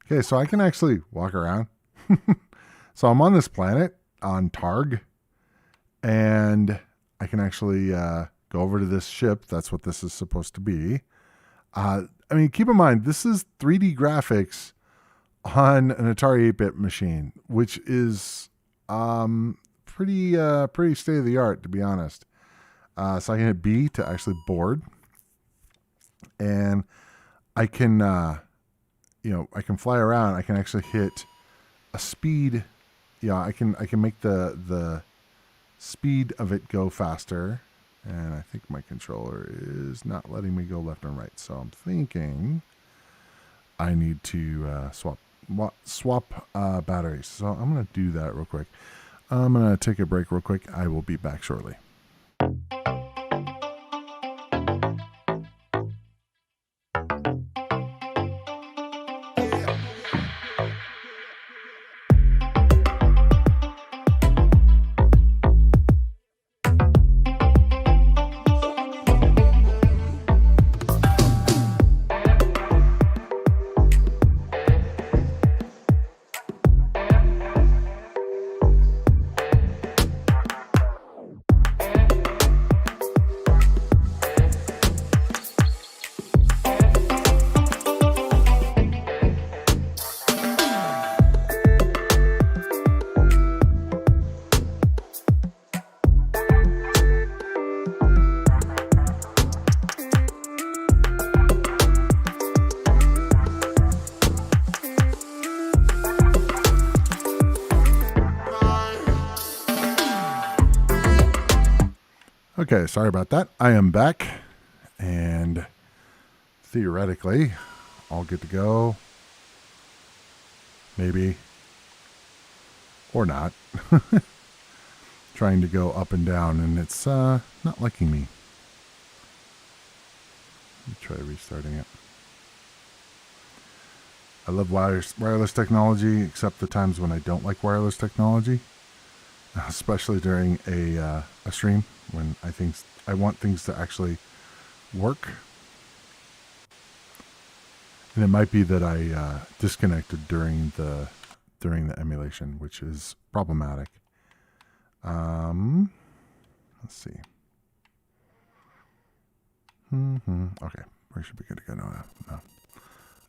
Okay, so I can actually walk around. So I'm on this planet on Targ. And I can actually go over to this ship. That's what this is supposed to be. I mean, keep in mind, this is 3D graphics on an Atari 8-bit machine, which is pretty state-of-the-art, to be honest. So I can hit B to actually board. And I can, I can fly around. I can actually hit a speed. Yeah, I can make the speed of it go faster. And I think my controller is not letting me go left and right. So I'm thinking I need to swap batteries. So I'm going to do that real quick. I'm going to take a break real quick. I will be back shortly. Okay, sorry about that. I am back, and theoretically, all good to go. Maybe. Or not. Trying to go up and down, and it's not liking me. Let me try restarting it. I love wireless technology, except the times when I don't like wireless technology. Especially during a stream when I want things to actually work. And it might be that I disconnected during the emulation, which is problematic. Let's see. Okay, we should be good to go now. No.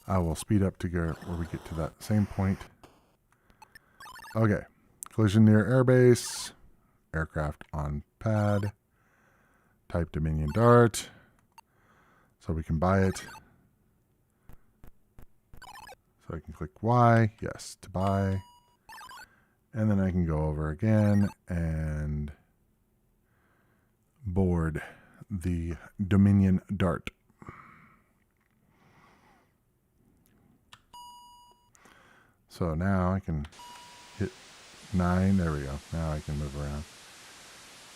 I will speed up to go where we get to that same point. Okay. Collision near airbase. Aircraft on pad. Type Dominion Dart. So we can buy it. So I can click Y. Yes, to buy. And then I can go over again and board the Dominion Dart. So now I can hit 9. There we go. Now I can move around.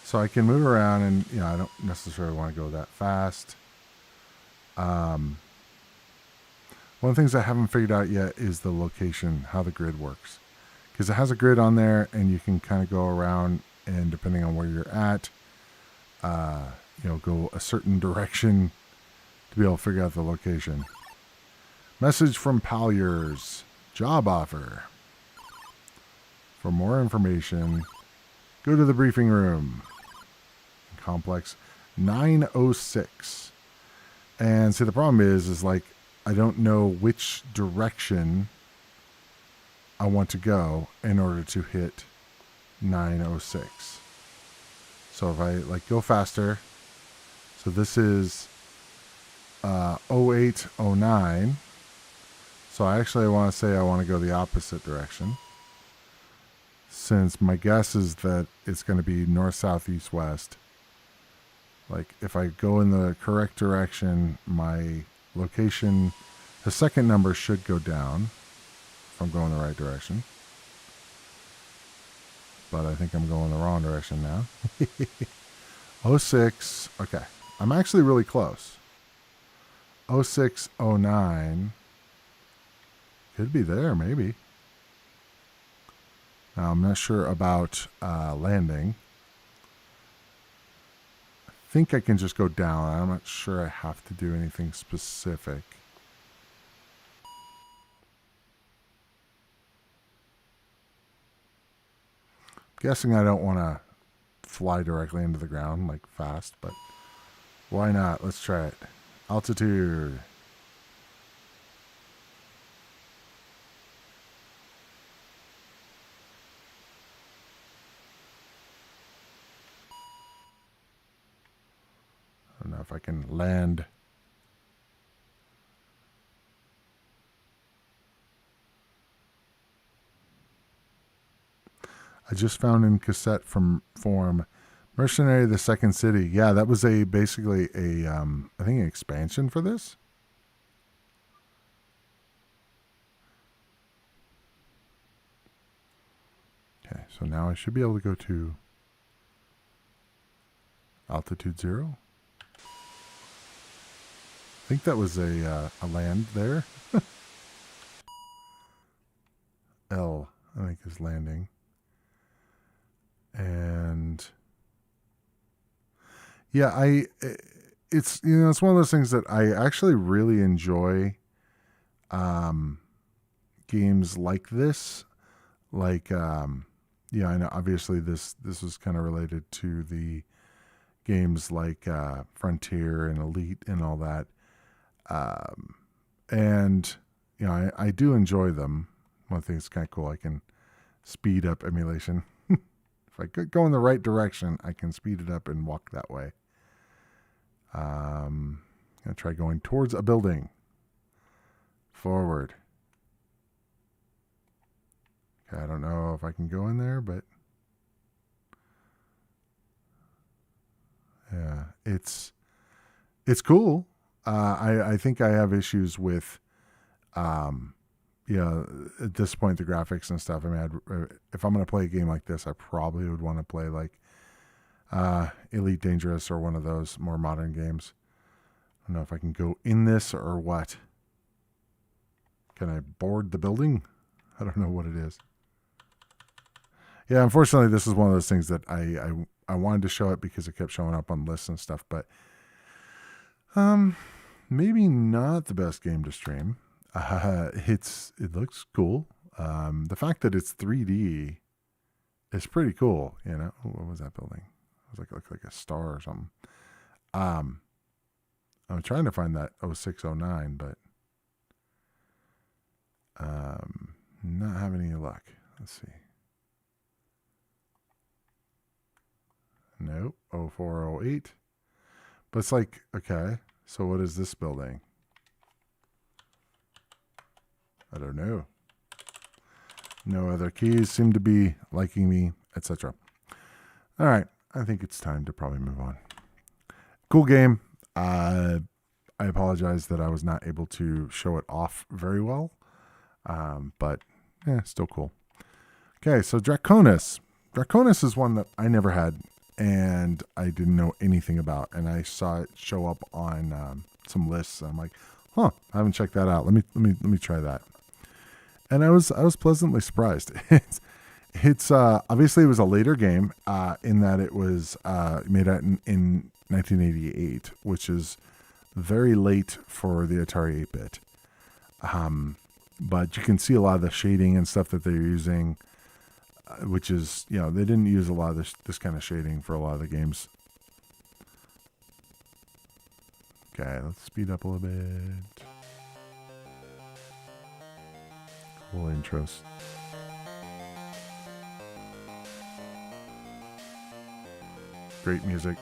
So I can move around, and I don't necessarily want to go that fast. One of the things I haven't figured out yet is the location, how the grid works. Because it has a grid on there, and you can kind of go around, and depending on where you're at, go a certain direction to be able to figure out the location. Message from Palyers. Job offer. For more information, go to the briefing room. Complex 906. And see, the problem is like, I don't know which direction I want to go in order to hit 906. So if I like go faster, so this is 0809. So I want to say I want to go the opposite direction. Since my guess is that it's going to be north, south, east, west. Like if I go in the correct direction, my location, the second number should go down if I'm going the right direction. But I think I'm going the wrong direction now. 06. Okay. I'm actually really close. 0609. Could be there, maybe. Now, I'm not sure about landing. I think I can just go down. I'm not sure I have to do anything specific. Guessing I don't want to fly directly into the ground, like fast, but why not? Let's try it. Altitude. I don't know if I can land. I just found in cassette form Mercenary, the Second City. Yeah, that was basically a I think an expansion for this. Okay, so now I should be able to go to altitude 0. I think that was a land there. L, I think, is landing. And yeah, it's it's one of those things that I actually really enjoy. Games like this, like I know obviously this was kind of related to the games like Frontier and Elite and all that, and I do enjoy them. One thing that's kind of cool, I can speed up emulation. If I could go in the right direction, I can speed it up and walk that way. I'm going to try going towards a building. Forward. Okay, I don't know if I can go in there, but yeah, it's cool. I think I have issues with at this point, the graphics and stuff. I mean, if I'm going to play a game like this, I probably would want to play like Elite Dangerous or one of those more modern games. I don't know if I can go in this or what. Can I board the building? I don't know what it is. Yeah, unfortunately, this is one of those things that I wanted to show it because it kept showing up on lists and stuff, but maybe not the best game to stream. It looks cool. The fact that it's 3D is pretty cool. What was that building? It looked like a star or something. I'm trying to find that 0609, but not having any luck. Let's see. Nope, 0408. But it's like, okay, so what is this building? I don't know. No other keys seem to be liking me, etc. All right, I think it's time to probably move on. Cool game. I apologize that I was not able to show it off very well, but yeah, still cool. Okay, so Draconus. Draconus is one that I never had, and I didn't know anything about, and I saw it show up on some lists. And I'm like, I haven't checked that out. Let me try that. And I was pleasantly surprised. It's obviously it was a later game in that it was made out in 1988, which is very late for the Atari 8-bit. But you can see a lot of the shading and stuff that they're using, which is, they didn't use a lot of this kind of shading for a lot of the games. Okay, let's speed up a little bit. Cool intros. Great music.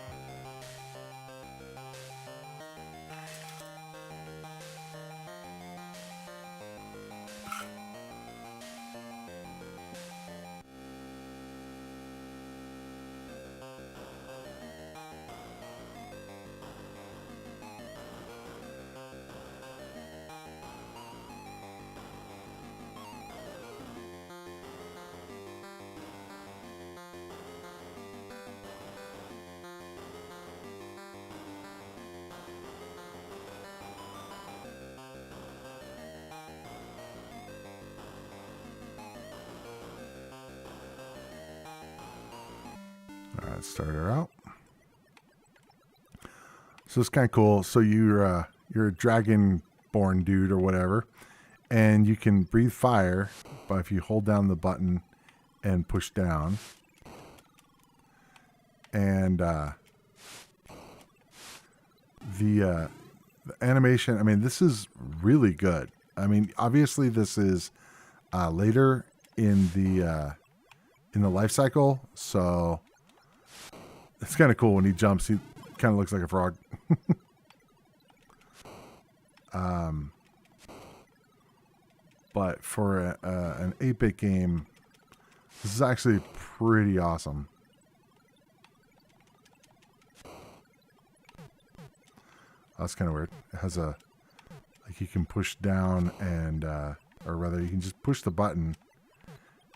All right, start her out. So it's kind of cool. So you're a dragon-born dude or whatever, and you can breathe fire, but if you hold down the button and push down, and the animation. I mean, this is really good. I mean, obviously this is later in the life cycle, so it's kind of cool when he jumps. He kind of looks like a frog. But for an 8-bit game, this is actually pretty awesome. That's kind of weird. It has a, like, you can push down and, or rather you can just push the button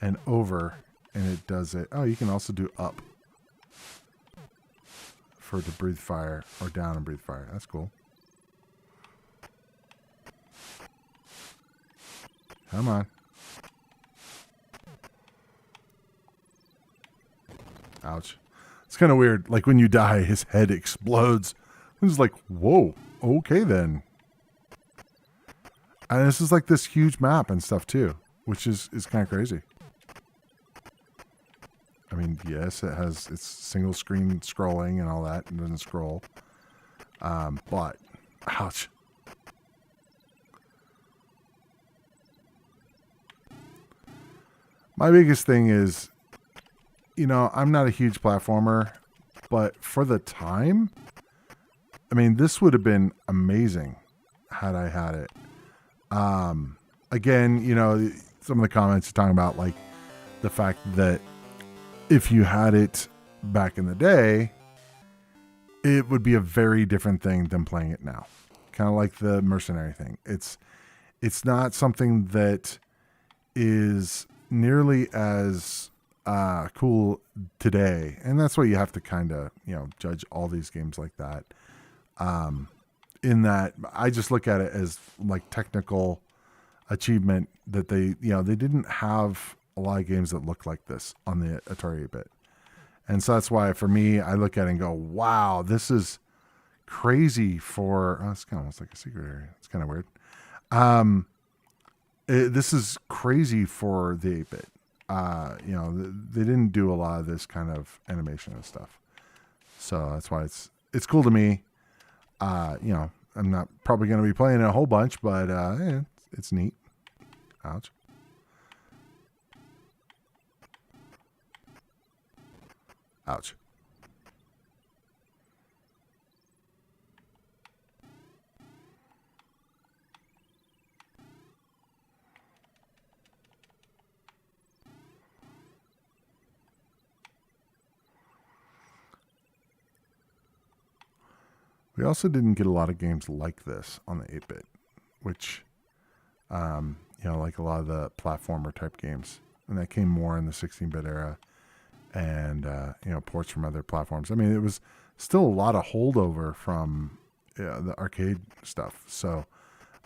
and over and it does it. Oh, you can also do up for to breathe fire, or down and breathe fire. That's cool. Come on. Ouch. It's kind of weird. Like when you die, his head explodes. It's like, whoa, okay then. And this is like this huge map and stuff too, which is kind of crazy. I mean, yes, it's single screen scrolling and all that. It doesn't scroll. But, ouch. My biggest thing is, I'm not a huge platformer, but for the time, I mean, this would have been amazing had I had it. Again, some of the comments are talking about like the fact that if you had it back in the day, it would be a very different thing than playing it now. Kind of like the Mercenary thing. It's not something that is nearly as cool today, and that's why you have to kind of judge all these games like that. In that, I just look at it as like technical achievement that they didn't have a lot of games that look like this on the Atari 8-bit, and so that's why for me, I look at it and go, "Wow, this is crazy for." Oh, it's kind of almost like a secret area. It's kind of weird. This is crazy for the 8-bit. They didn't do a lot of this kind of animation and stuff, so that's why it's cool to me. I'm not probably going to be playing it a whole bunch, but it's neat. Ouch. Ouch. We also didn't get a lot of games like this on the 8-bit, which, like a lot of the platformer type games. And that came more in the 16-bit era and, ports from other platforms. I mean, it was still a lot of holdover from the arcade stuff. So,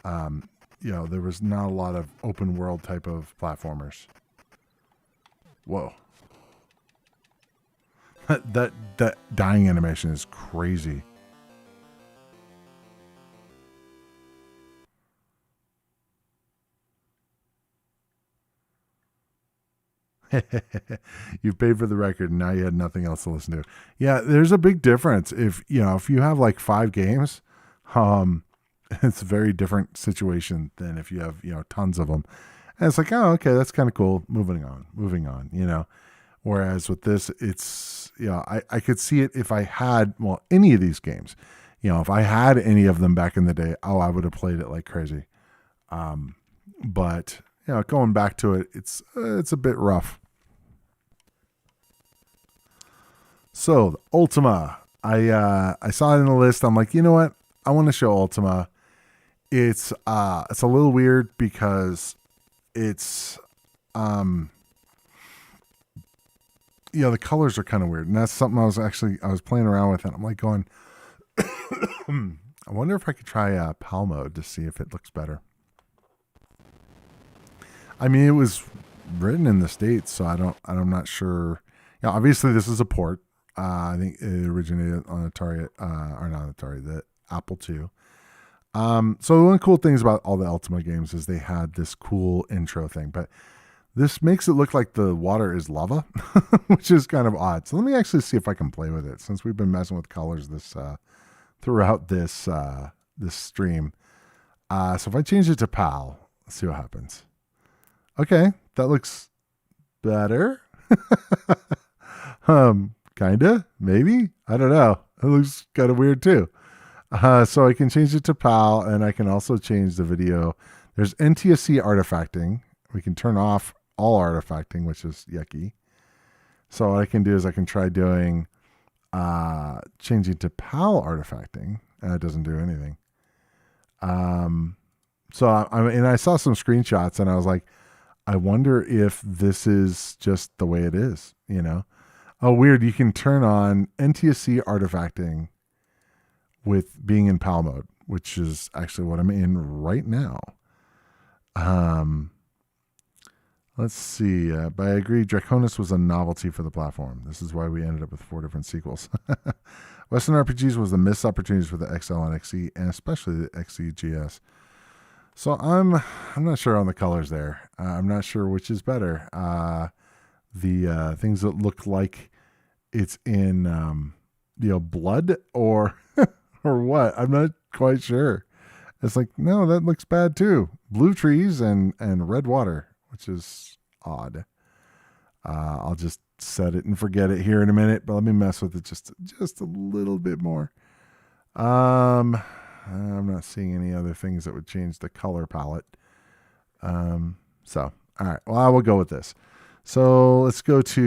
there was not a lot of open world type of platformers. Whoa. That dying animation is crazy. You paid for the record and now you had nothing else to listen to. Yeah, there's a big difference. If you have like 5 games, it's a very different situation than if you have, tons of them. And it's like, oh, okay, that's kind of cool. Moving on. Whereas with this, it's, I could see it if I had, any of these games, if I had any of them back in the day, I would have played it like crazy. But going back to it, it's a bit rough. So Ultima, I saw it in the list. I'm like, you know what? I want to show Ultima. It's a little weird because it's the colors are kind of weird, and that's something I was playing around with, and I'm like going, I wonder if I could try PAL mode to see if it looks better. I mean, it was written in the States, so I'm not sure. Obviously this is a port. I think it originated on Atari, or not Atari, the Apple II. So one of the cool things about all the Ultima games is they had this cool intro thing, but this makes it look like the water is lava, which is kind of odd. So let me actually see if I can play with it, since we've been messing with colors throughout this stream. So if I change it to PAL, let's see what happens. Okay, that looks better. Kinda, maybe. I don't know. It looks kind of weird too. So I can change it to PAL, and I can also change the video. There's NTSC artifacting. We can turn off all artifacting, which is yucky. So what I can do is I can try doing changing to PAL artifacting, and it doesn't do anything. So I saw some screenshots, and I was like, I wonder if this is just the way it is, Oh, weird. You can turn on NTSC artifacting with being in PAL mode, which is actually what I'm in right now. Let's see. But I agree, Draconus was a novelty for the platform. This is why we ended up with 4 different sequels. Western RPGs was the missed opportunities for the XL and XE, and especially the XEGS. So I'm not sure on the colors there. I'm not sure which is better. The things that look like it's in blood or or what? I'm not quite sure. It's like, no, that looks bad too. Blue trees and red water, which is odd. I'll just set it and forget it here in a minute, but let me mess with it just a little bit more. I'm not seeing any other things that would change the color palette. So, all right. Well, I will go with this. So let's go to,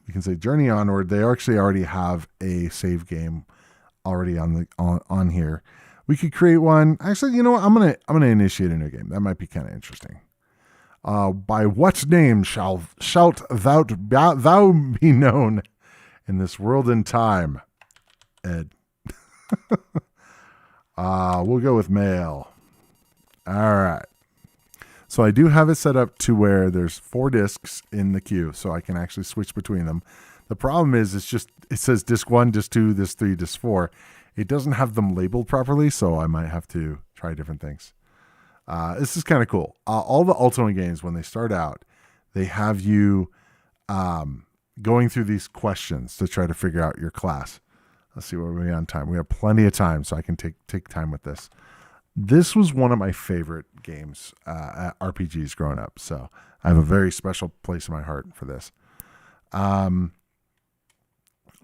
you can say Journey Onward. They actually already have a save game already on here. We could create one. Actually, you know what? I'm gonna initiate a new game. That might be kind of interesting. By what name shalt thou be known in this world and time? Ed. We'll go with male. All right. So I do have it set up to where there's 4 discs in the queue, so I can actually switch between them. The problem is it says disc 1, disc 2, disc 3, disc 4. It doesn't have them labeled properly, so I might have to try different things. This is kind of cool. All the Ultima games, when they start out, they have you going through these questions to try to figure out your class. Let's see where we're on time. We have plenty of time, so I can take time with this. This was one of my favorite games, RPGs growing up. So I have a very special place in my heart for this.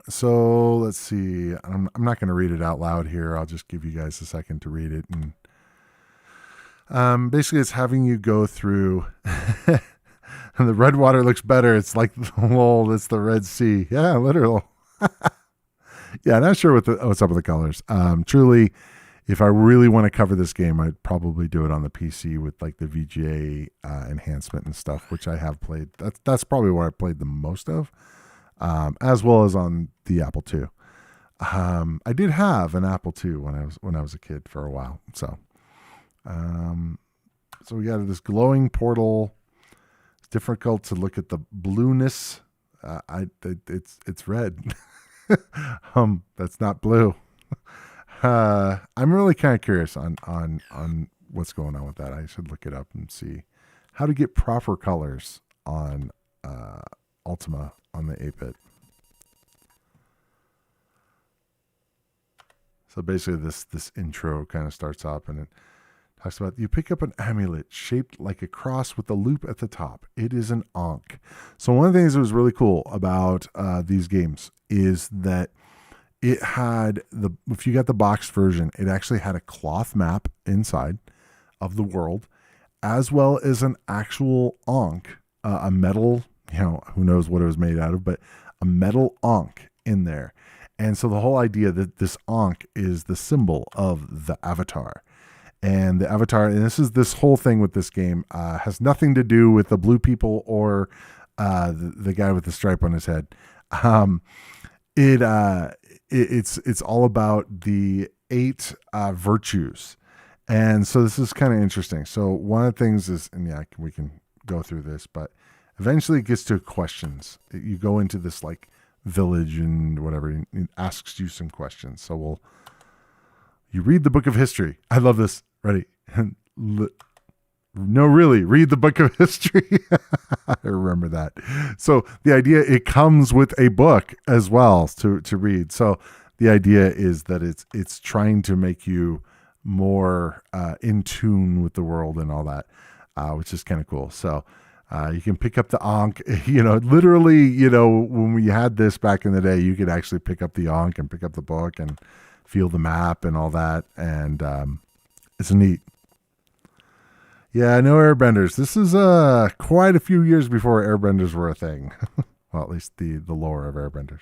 So let's see. I'm not going to read it out loud here. I'll just give you guys a second to read it. And basically, it's having you go through. And the red water looks better. It's like it's the Red Sea. Yeah, literal. Yeah, not sure what's up with the colors. Truly, if I really want to cover this game, I'd probably do it on the PC with like the VGA enhancement and stuff, which I have played. That's probably what I played the most of, as well as on the Apple II. I did have an Apple II when I was a kid for a while. So we got this glowing portal. It's difficult to look at the blueness. It's red. That's not blue. I'm really kind of curious on what's going on with that. I should look it up and see how to get proper colors on Ultima on the 8-bit. So basically this intro kind of starts up and it talks about you pick up an amulet shaped like a cross with a loop at the top. It is an Ankh. So one of the things that was really cool about these games is that it had if you got the box version, it actually had a cloth map inside of the world, as well as an actual Ankh, a metal, who knows what it was made out of, but a metal Ankh in there. And so the whole idea that this Ankh is the symbol of the Avatar. And the Avatar, and this whole thing with this game has nothing to do with the blue people or the guy with the stripe on his head. It's all about the 8 virtues. And so this is kind of interesting. So one of the things is, and yeah, we can go through this, but eventually it gets to questions. You go into this like village and whatever, and it asks you some questions. So you read the book of history. I love this. Ready? No, really, read the book of history. I remember that. So the idea, it comes with a book as well to read. So the idea is that it's trying to make you more in tune with the world and all that, which is kind of cool. So you can pick up the Ankh, literally, when we had this back in the day, you could actually pick up the Ankh and pick up the book and feel the map and all that. And it's neat. Yeah, no airbenders. This is quite a few years before airbenders were a thing. Well, at least the lore of airbenders.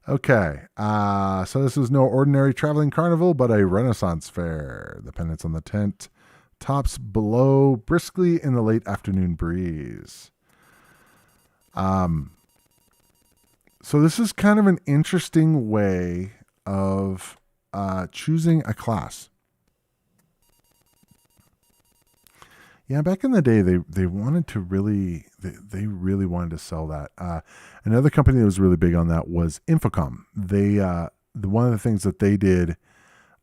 Okay, so this is no ordinary traveling carnival, but a Renaissance fair. The pennants on the tent tops below briskly in the late afternoon breeze. So this is kind of an interesting way of choosing a class. Yeah, back in the day, they wanted to really, they really wanted to sell that. Another company that was really big on that was Infocom. They one of the things that they did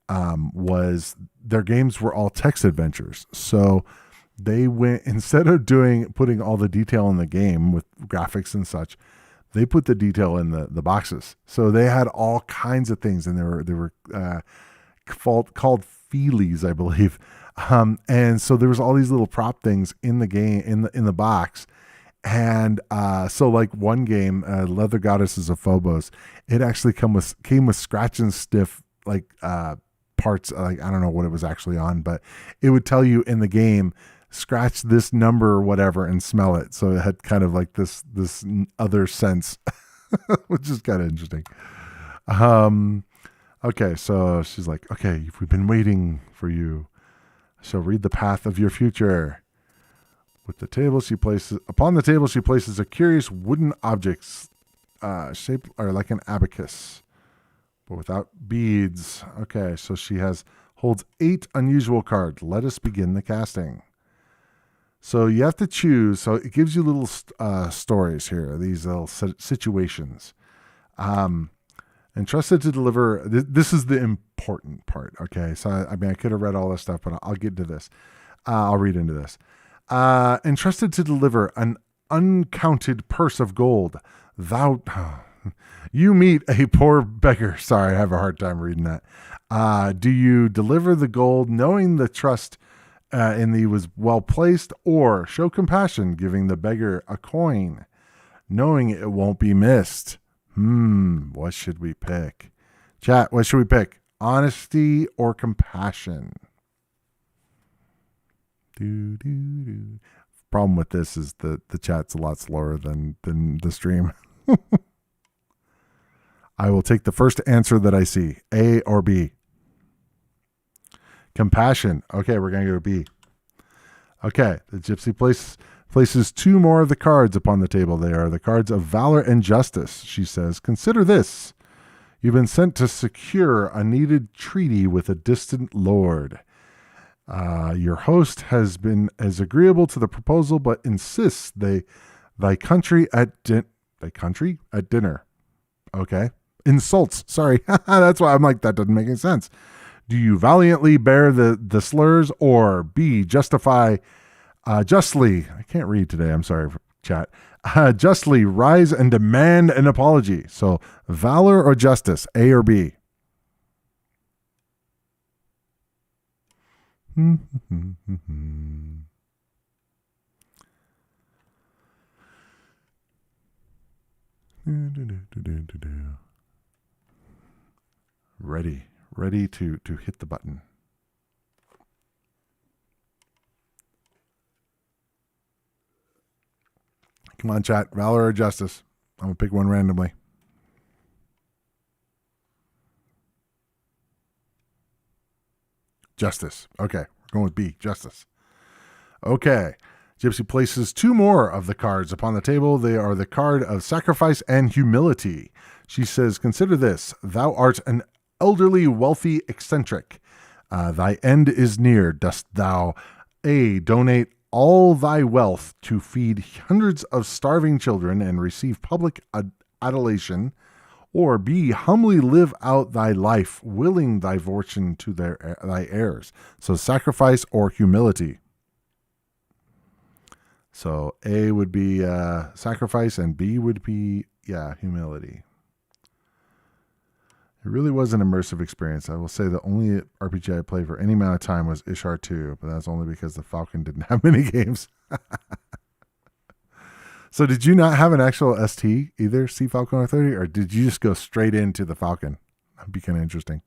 was their games were all text adventures. So they went, instead of putting all the detail in the game with graphics and such, they put the detail in the boxes. So they had all kinds of things, and they were called feelies, I believe. And so there was all these little prop things in the game, in the box. And so like one game, Leather Goddesses of Phobos, it actually came with scratch and sniff like parts. Like I don't know what it was actually on, but it would tell you in the game, scratch this number or whatever and smell it. So it had kind of like this other sense, which is kind of interesting. Okay, so she's like, okay, we've been waiting for you. So read the path of your future. Upon the table, she places a curious wooden object shaped or like an abacus, but without beads. Okay, so she holds 8 unusual cards. Let us begin the casting. So you have to choose. So it gives you little stories here, these little situations. Entrusted to deliver. This is the important part. Okay, so I could have read all this stuff, but I'll get to this. I'll read into this. Entrusted to deliver an uncounted purse of gold. You meet a poor beggar. Sorry, I have a hard time reading that. Do you deliver the gold, knowing the trust in thee was well placed, or show compassion, giving the beggar a coin, knowing it won't be missed? What should we pick? Chat, what should we pick? Honesty or compassion? Problem with this is the chat's a lot slower than the stream. I will take the first answer that I see. A or B? Compassion. Okay, we're going to go B. Okay, the gypsy places 2 more of the cards upon the table. They are the cards of valor and justice. She says, consider this. You've been sent to secure a needed treaty with a distant lord. Your host is agreeable to the proposal, but insists thy country at dinner. Okay. Insults. Sorry. That's why I'm like, that doesn't make any sense. Do you valiantly bear the slurs, or B, justify justly? I can't read today. I'm sorry. chat. Justly rise and demand an apology. So valor or justice, A or B? Ready to hit the button. Come on, chat. Valor or justice? I'm going to pick one randomly. Justice. Okay. We're going with B. Justice. Okay. Gypsy places 2 more of the cards upon the table. They are the card of sacrifice and humility. She says, consider this. Thou art an elderly, wealthy eccentric. Thy end is near. Dost thou, A, donate all thy wealth to feed hundreds of starving children and receive public adulation, or B, humbly live out thy life, willing thy fortune to thy heirs? So sacrifice or humility. So A would be sacrifice and B would be, humility. It really was an immersive experience. I will say the only RPG I played for any amount of time was Ishar 2, but that's only because the Falcon didn't have many games. So did you not have an actual ST either, Sea Falcon or 30, or did you just go straight into the Falcon? That'd be kind of interesting.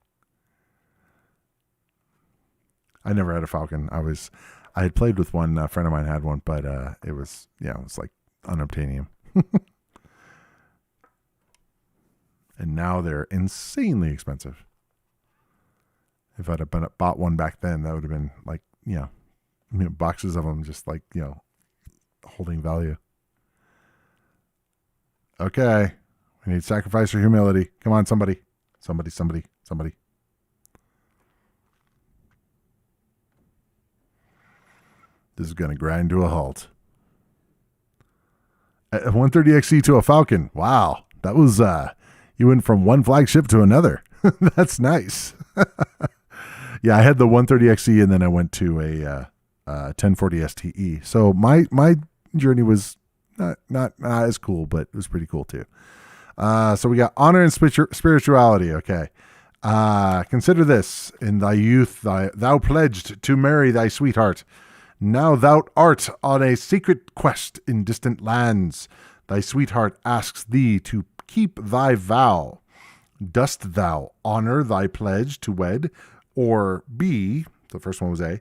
I never had a Falcon. I had played with one. A friend of mine had one, but it was like unobtainium. And now they're insanely expensive. If I'd have bought one back then, that would have been like, boxes of them just like, holding value. Okay. We need sacrifice or humility. Come on, somebody. Somebody. This is going to grind to a halt. A 130XE to a Falcon. Wow. That was, you went from one flagship to another. That's nice. Yeah, I had the 130XE and then I went to a 1040 STE. So my journey was not as cool, but it was pretty cool too. So we got honor and spirituality. Okay. Consider this. In thy youth, thou pledged to marry thy sweetheart. Now thou art on a secret quest in distant lands. Thy sweetheart asks thee to keep thy vow. Dost thou honor thy pledge to wed? Or B, the first one was A,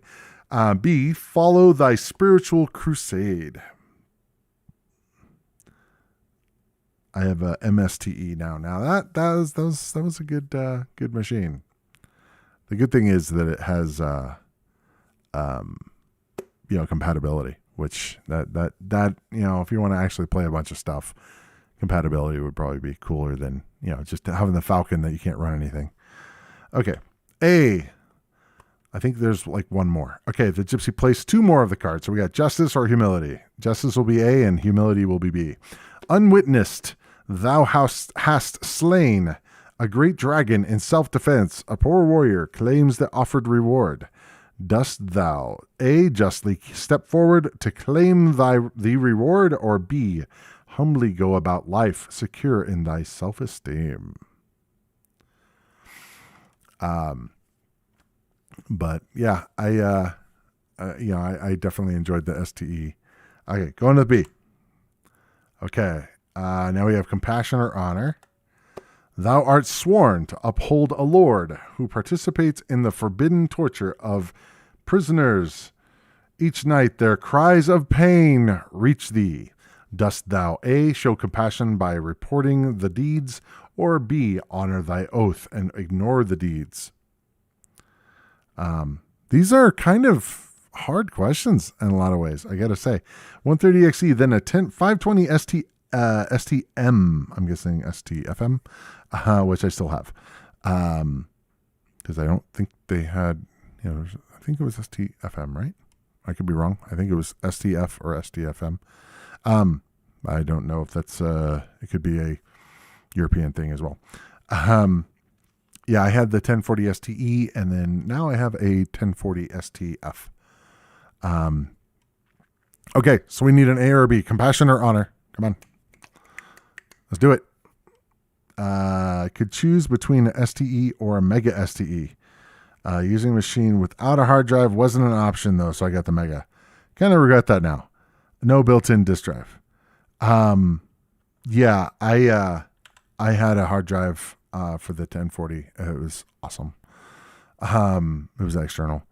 B, follow thy spiritual crusade. I have a MSTE now. Now that was a good machine. The good thing is that it has compatibility, which that if you want to actually play a bunch of stuff, compatibility would probably be cooler than just having the Falcon that you can't run anything. Okay. A. I think there's like one more. Okay, the Gypsy placed 2 more of the cards. So we got justice or humility. Justice will be A and humility will be B. Unwitnessed, thou hast slain a great dragon in self-defense. A poor warrior claims the offered reward. Dost thou A, justly step forward to claim the reward, or B, humbly go about life secure in thy self-esteem? But yeah, I definitely enjoyed the STE. Okay, going to B. Okay, now we have compassion or honor. Thou art sworn to uphold a lord who participates in the forbidden torture of prisoners. Each night their cries of pain reach thee. Dost thou A, show compassion by reporting the deeds, or B, honor thy oath and ignore the deeds? These are kind of hard questions in a lot of ways, I gotta say. 130XE, then a 520 STM, I'm guessing STFM, which I still have. Because I don't think they had, I think it was STFM, right? I could be wrong. I think it was STF or STFM. I don't know if that's, it could be a European thing as well. Yeah, I had the 1040 STE, and then now I have a 1040 STF. Okay, so we need an A or a B. Compassion or honor? Come on. Let's do it. I could choose between an STE or a Mega STE. Using a machine without a hard drive wasn't an option, though, so I got the Mega. Kind of regret that now. No built-in disk drive. Yeah, I had a hard drive for the 1040. It was awesome. It was external.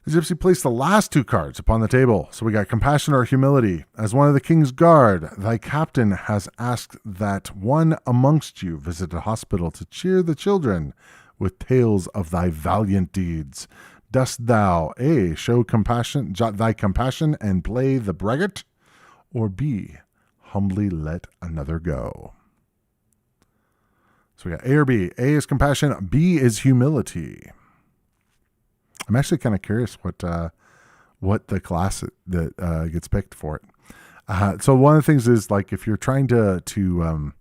The gypsy placed the last two cards upon the table. So we got compassion or humility. As one of the king's guard, thy captain has asked that one amongst you visit a hospital to cheer the children with tales of thy valiant deeds. Dost thou, A, show compassion, thy compassion and play the braggart, or B, humbly let another go? So we got A or B. A is compassion. B is humility. I'm actually kind of curious what the class that gets picked for it. So one of the things is, like, if you're trying to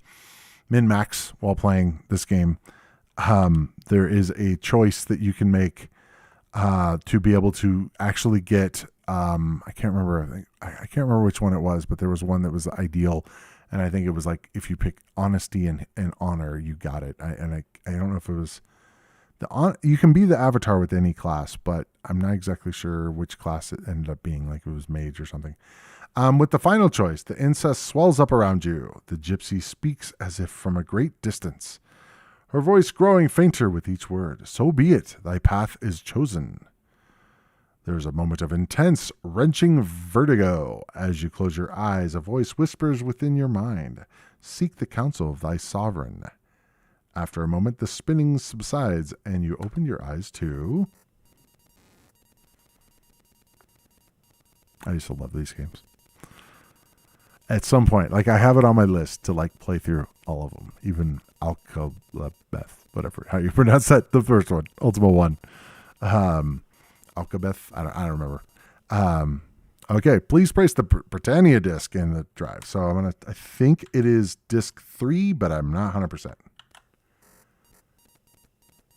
min-max while playing this game, there is a choice that you can make to be able to actually get. I can't remember. I can't remember which one it was, but there was one that was ideal, and I think it was like if you pick honesty and honor, you got it. I don't know if it was. You can be the avatar with any class, but I'm not exactly sure which class it ended up being. Like it was mage or something. With the final choice, the incest swells up around you. The gypsy speaks as if from a great distance, her voice growing fainter with each word. So be it, thy path is chosen. There's a moment of intense, wrenching vertigo. As you close your eyes, a voice whispers within your mind, seek the counsel of thy sovereign. After a moment, the spinning subsides, and you open your eyes to... I used to love these games. At some point, like, I have it on my list to, like, play through all of them. Even Alcabeth, whatever, how you pronounce that, the first one, Ultima 1. Alcabeth, I don't remember. Okay, please place the Britannia disc in the drive. So I think it is disc 3, but I'm not 100%.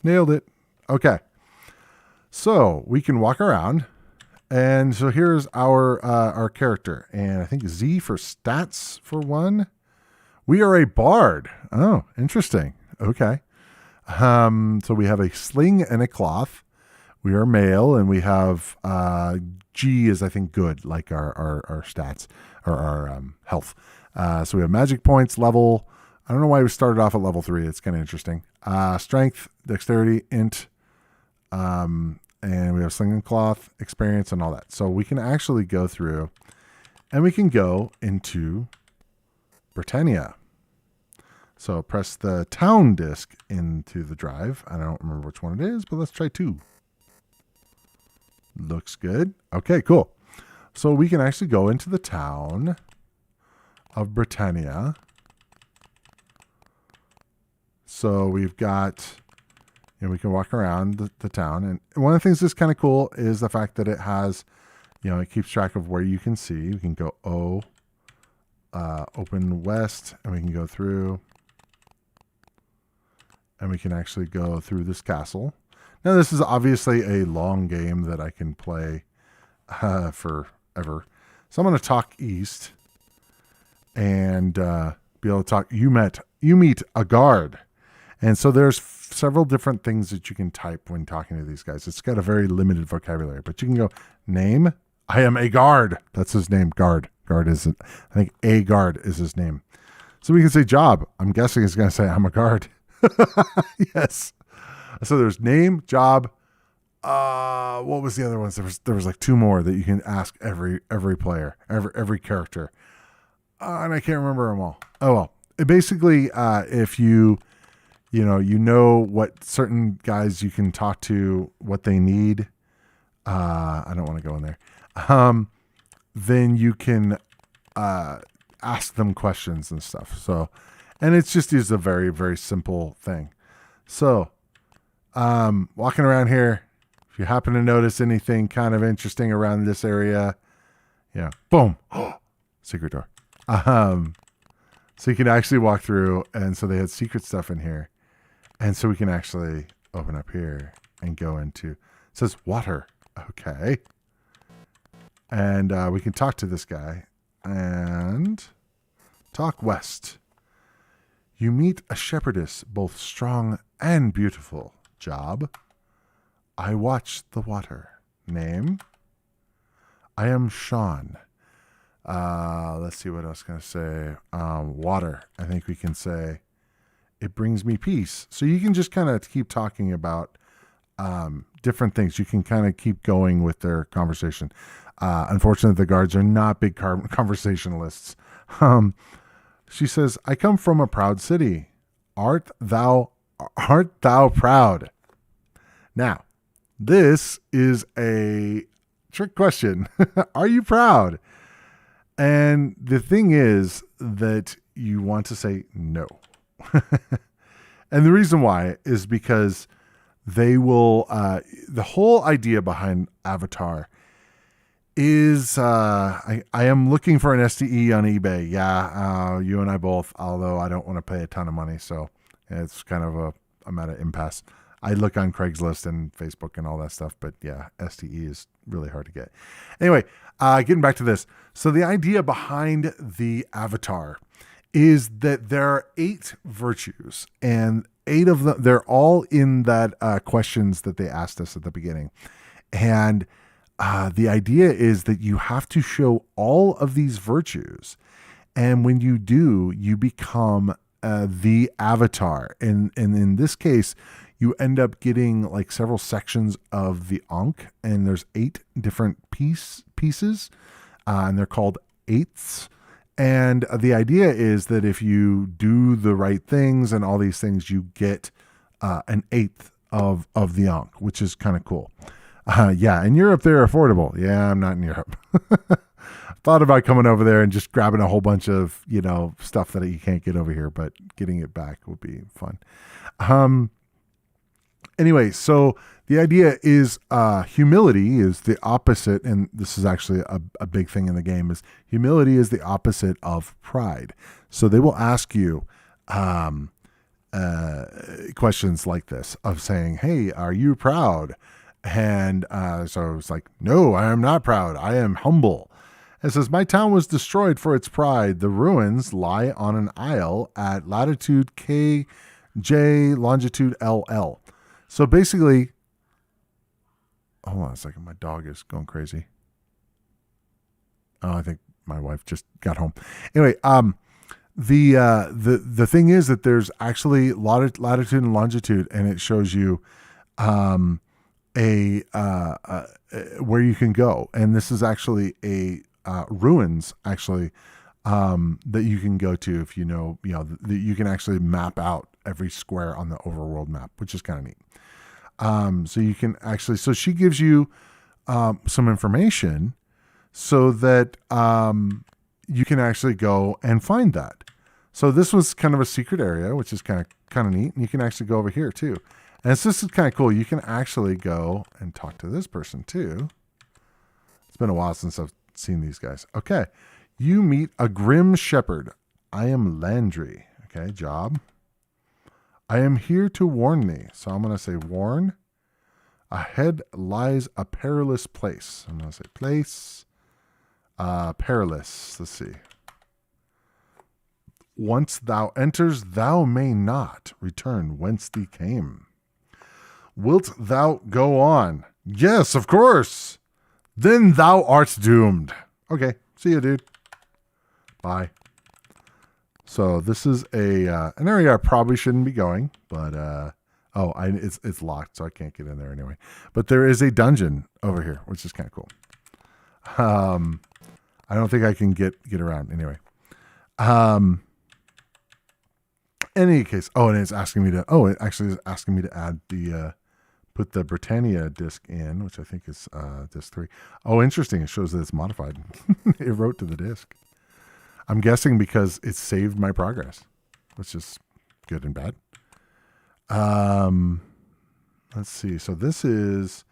Nailed it. Okay. So we can walk around. And so here's our character. And I think Z for stats for one. We are a bard. Oh, interesting. Okay. So we have a sling and a cloth. We are male, and we have G is, I think, good, like our stats or our health. So we have magic points, level. I don't know why we started off at level 3. It's kind of interesting. Strength, dexterity, int, and we have sling and cloth, experience, and all that. So we can actually go through, and we can go into Britannia. So press the town disc into the drive. I don't remember which one it is, but let's try 2. Looks good. Okay, cool. So we can actually go into the town of Britannia. So we've got, we can walk around the town. And one of the things that's kind of cool is the fact that it has, it keeps track of where you can see. We can go open west, and we can go through. And we can actually go through this castle. Now, this is obviously a long game that I can play forever. So I'm going to talk east and be able to talk. You meet a guard. And so there's several different things that you can type when talking to these guys. It's got a very limited vocabulary, but you can go, name, I am a guard. That's his name, guard. Guard is, I think a guard is his name. So we can say job. I'm guessing he's going to say I'm a guard. Yes. So there's name, job. What was the other ones? There was like 2 more that you can ask every player, every character. And I can't remember them all. Oh, well. Basically, if you know what certain guys you can talk to, what they need. I don't want to go in there. Then you can ask them questions and stuff. So, and it's just is a very, very simple thing. So, walking around here, if you happen to notice anything kind of interesting around this area, boom, secret door. So you can actually walk through, and so they had secret stuff in here. And so we can actually open up here and go into, it says water. Okay. And we can talk to this guy and talk west. You meet a shepherdess, both strong and beautiful. Job: I watch the water. Name: I am Sean. Let's see what else can I say. Water. I think we can say, it brings me peace. So you can just kind of keep talking about different things. You can kind of keep going with their conversation. Unfortunately, the guards are not big conversationalists. She says, I come from a proud city. Art thou proud? Now, this is a trick question. Are you proud? And the thing is that you want to say no. And the reason why is because they will, the whole idea behind Avatar is, I am looking for an STE on eBay. Yeah, you and I both, although I don't want to pay a ton of money. So it's kind of I'm at an impasse. I look on Craigslist and Facebook and all that stuff, but yeah, STE is really hard to get. Anyway, getting back to this. So the idea behind the Avatar is that there are 8 virtues, and 8 of them, they're all in that questions that they asked us at the beginning. And the idea is that you have to show all of these virtues. And when you do, you become the Avatar. And in this case, you end up getting like several sections of the Ankh, and there's 8 different pieces, and they're called eighths. And the idea is that if you do the right things and all these things, you get an 8th of the Ankh, which is kind of cool. Yeah, in Europe, they're affordable. Yeah, I'm not in Europe. Thought about coming over there and just grabbing a whole bunch of, stuff that you can't get over here, but getting it back will be fun. Anyway, so the idea is humility is the opposite, and this is actually a big thing in the game, is humility is the opposite of pride. So they will ask you questions like this of saying, hey, are you proud? And so it's like, no, I am not proud. I am humble. It says, my town was destroyed for its pride. The ruins lie on an isle at latitude KJ, longitude LL. So basically, hold on a second. My dog is going crazy. Oh, I think my wife just got home. Anyway, the thing is that there's actually latitude and longitude, and it shows you where you can go. And this is actually a ruins actually that you can go to if that you can actually map out every square on the overworld map, which is kind of neat. So you can actually, so she gives you some information so that you can actually go and find that. So this was kind of a secret area, which is kind of neat. And you can actually go over here too. And this is kind of cool. You can actually go and talk to this person too. It's been a while since I've seen these guys. Okay. You meet a grim shepherd. I am Landry. Okay. Job. I am here to warn thee. So I'm going to say warn. Ahead lies a perilous place. I'm going to say place. Perilous. Let's see. Once thou enters, thou may not return whence thee came. Wilt thou go on? Yes, of course. Then thou art doomed. Okay. See you, dude. Bye. So this is an area I probably shouldn't be going, but it's locked, so I can't get in there anyway. But there is a dungeon over here, which is kind of cool. I don't think I can get around anyway. In any case, and it's asking me to. It actually is asking me to add put the Britannia disc in, which I think is disc 3. Oh, interesting! It shows that it's modified. It wrote to the disc. I'm guessing because it saved my progress, which is good and bad. Let's see. So this is,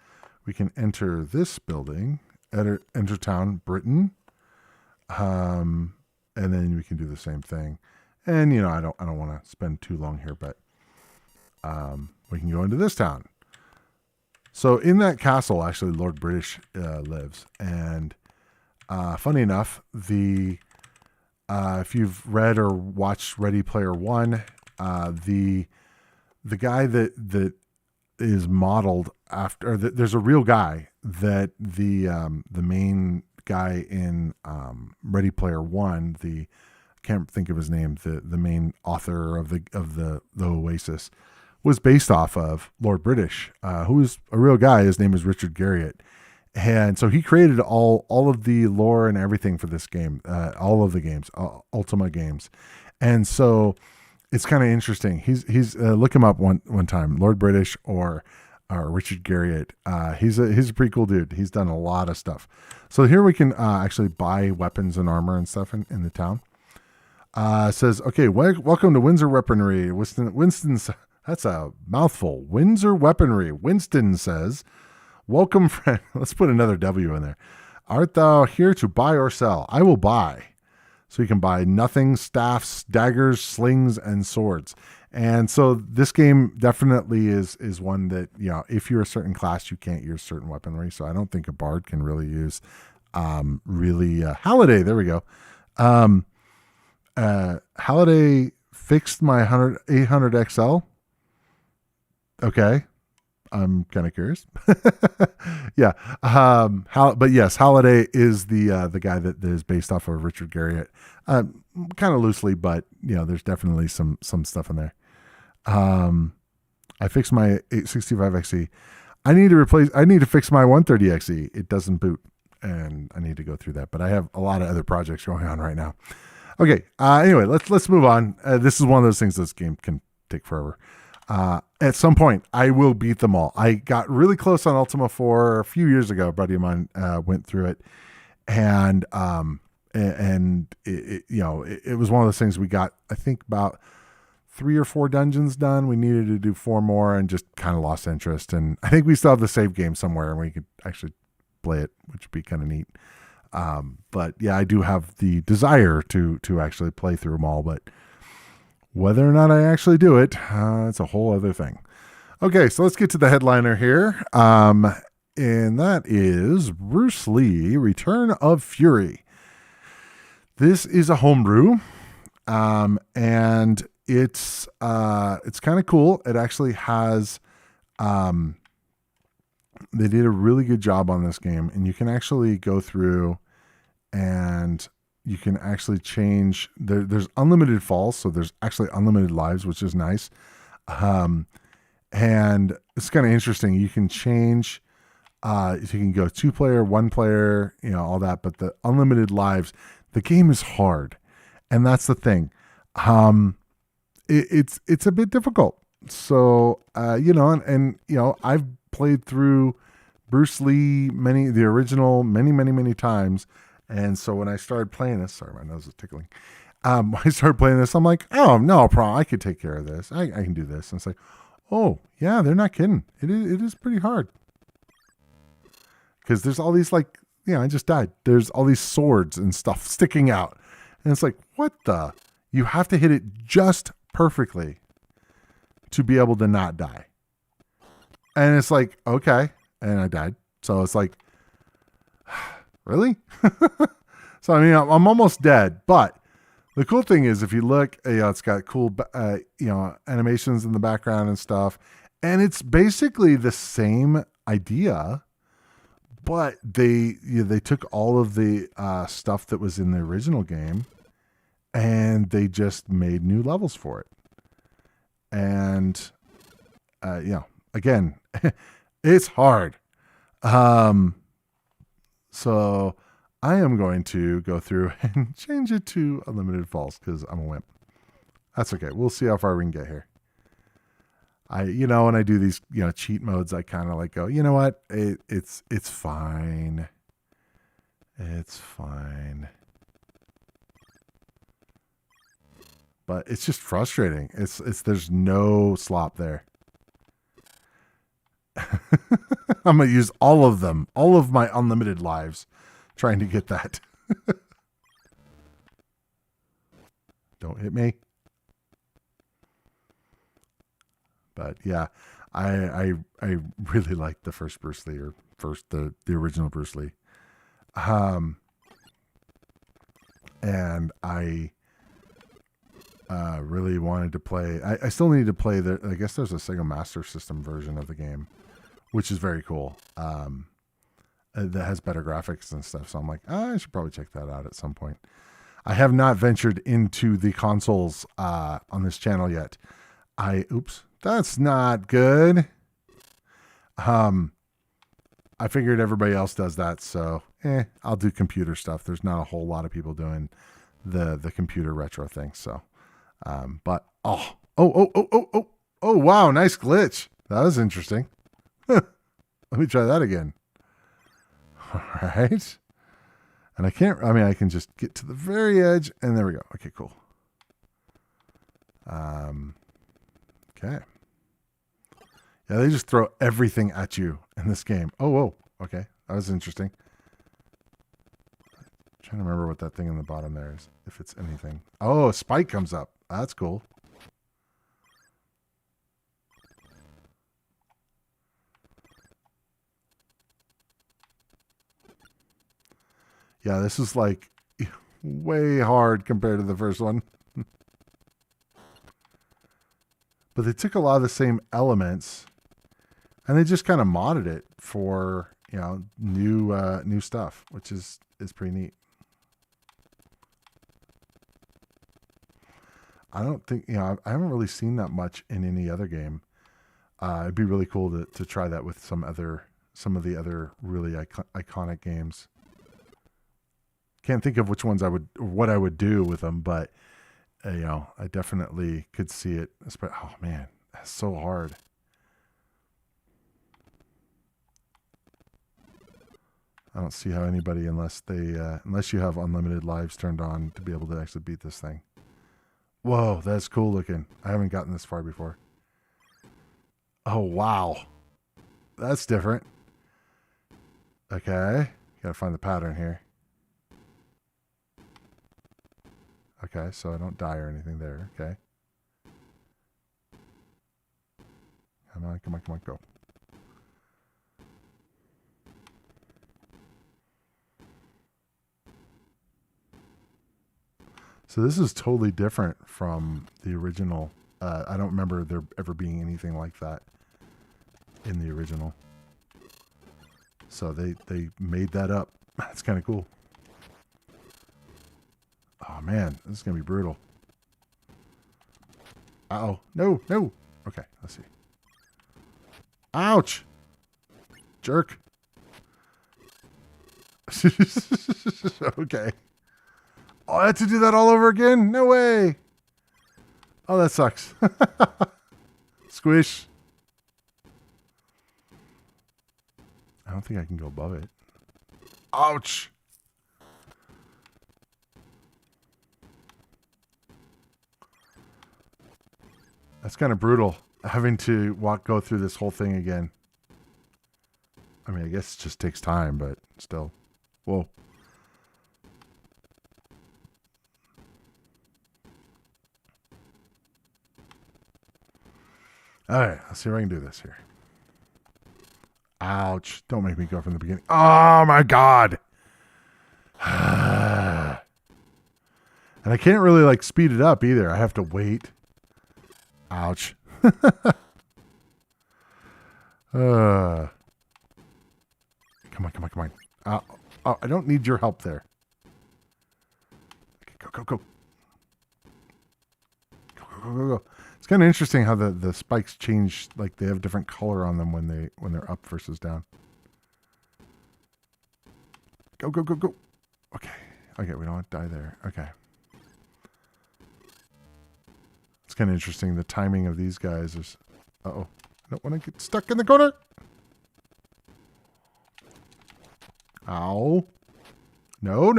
we can enter this building, enter town, Britain. And then we can do the same thing. And, I don't want to spend too long here, but we can go into this town. So in that castle, actually, Lord British lives. And funny enough, if you've read or watched Ready Player One, the guy that is modeled after, there's a real guy that the main guy in Ready Player One, can't think of his name, the main author of the Oasis, was based off of Lord British, who's a real guy. His name is Richard Garriott. And so he created all of the lore and everything for this game, all of the games, Ultima games. And so it's kind of interesting. He's look him up one time, Lord British or Richard Garriott. He's a pretty cool dude. He's done a lot of stuff. So here we can actually buy weapons and armor and stuff in the town. Says, okay, welcome to Windsor Weaponry. Winston's, that's a mouthful. Windsor Weaponry. Winston says, welcome, friend. Let's put another W in there. Art thou here to buy or sell? I will buy. So you can buy nothing, staffs, daggers, slings, and swords. And so this game definitely is one that, if you're a certain class, you can't use certain weaponry. So I don't think a bard can really use Halliday. There we go. Halliday fixed my 800 XL. Okay. I'm kind of curious. Yeah. But yes, Halliday is the guy that is based off of Richard Garriott. Kind of loosely, but there's definitely some stuff in there. I fixed my 865 XE. I need to fix my 130 XE. It doesn't boot, and I need to go through that, but I have a lot of other projects going on right now. Okay. Anyway, let's move on. This is one of those things this game can take forever. At some point, I will beat them all. I got really close on Ultima 4 a few years ago. A buddy of mine went through it, and it was one of those things. We got, I think, about 3 or 4 dungeons done. We needed to do 4 more, and just kind of lost interest. And I think we still have the save game somewhere, and we could actually play it, which would be kind of neat. But yeah, I do have the desire to actually play through them all, but whether or not I actually do it, it's a whole other thing. Okay, so let's get to the headliner here. And that is Bruce Lee, Return of Fury. This is a homebrew. And it's kind of cool. It actually has, they did a really good job on this game, and you can actually go through and you can actually change. There's unlimited falls, so there's actually unlimited lives, which is nice. And it's kind of interesting. You can change. You can go 2-player, 1-player, all that. But the unlimited lives, the game is hard, and that's the thing. It's a bit difficult. So I've played through Bruce Lee the original many times. And so when I started playing this, sorry, my nose is tickling. When I started playing this, I'm like, oh, no problem. I could take care of this. I can do this. And it's like, oh, yeah, they're not kidding. It is pretty hard. Because there's all these I just died. There's all these swords and stuff sticking out. And it's like, what the? You have to hit it just perfectly to be able to not die. And it's like, okay. And I died. So it's like, really? So, I mean, I'm almost dead. But the cool thing is, if you look, it's got cool, animations in the background and stuff. And it's basically the same idea, but they took all of the stuff that was in the original game, and they just made new levels for it. And, again, it's hard. So I am going to go through and change it to unlimited falls because I'm a wimp. That's okay. We'll see how far we can get here. When I do these, cheat modes, I kind of go, you know what? It's fine. It's fine. But it's just frustrating. There's no slop there. I'm going to use all of them, all of my unlimited lives, trying to get that. Don't hit me. But yeah, I really like the first Bruce Lee, or the original Bruce Lee. and I really wanted to play. I still need to play the. I guess there's a Sega Master System version of the game, which is very cool. That has better graphics and stuff. So I'm like, I should probably check that out at some point. I have not ventured into the consoles on this channel yet. Oops, that's not good. I figured everybody else does that, so I'll do computer stuff. There's not a whole lot of people doing the computer retro thing. So, but oh, wow, nice glitch. That was interesting. Let me try that again. All right. And I can just get to the very edge, and there we go. Okay, cool. Okay. Yeah, they just throw everything at you in this game. Oh, whoa. Okay. That was interesting. I'm trying to remember what that thing in the bottom there is, if it's anything. Oh, a spike comes up. That's cool. Yeah, this is like way hard compared to the first one. But they took a lot of the same elements and they just kind of modded it for, new stuff, which is pretty neat. I don't think, I haven't really seen that much in any other game. It'd be really cool to try that with some of the other really iconic games. Can't think of which ones what I would do with them, but I definitely could see it. Oh man, that's so hard. I don't see how anybody, unless you have unlimited lives turned on, to be able to actually beat this thing. Whoa, that's cool looking. I haven't gotten this far before. Oh wow, that's different. Okay, gotta find the pattern here. Okay, so I don't die or anything there. Okay. Come on, go. So this is totally different from the original. I don't remember there ever being anything like that in the original. So they made that up. That's kind of cool. Oh man, this is going to be brutal. Uh-oh. No. Okay, let's see. Ouch! Jerk. Okay. Oh, I had to do that all over again? No way. Oh, that sucks. Squish. I don't think I can go above it. Ouch. That's kind of brutal, having to go through this whole thing again. I mean, I guess it just takes time, but still. Whoa. All right, let's see if I can do this here. Ouch. Don't make me go from the beginning. Oh, my God. And I can't really, speed it up either. I have to wait. Ouch. Come on. Oh, I don't need your help there. Okay, go. Go. It's kind of interesting how the spikes change, they have different color on them when they're up versus down. Go. Okay, we don't want to die there. Okay. It's kind of interesting. The timing of these guys is... Uh-oh. I don't want to get stuck in the corner. Ow. No.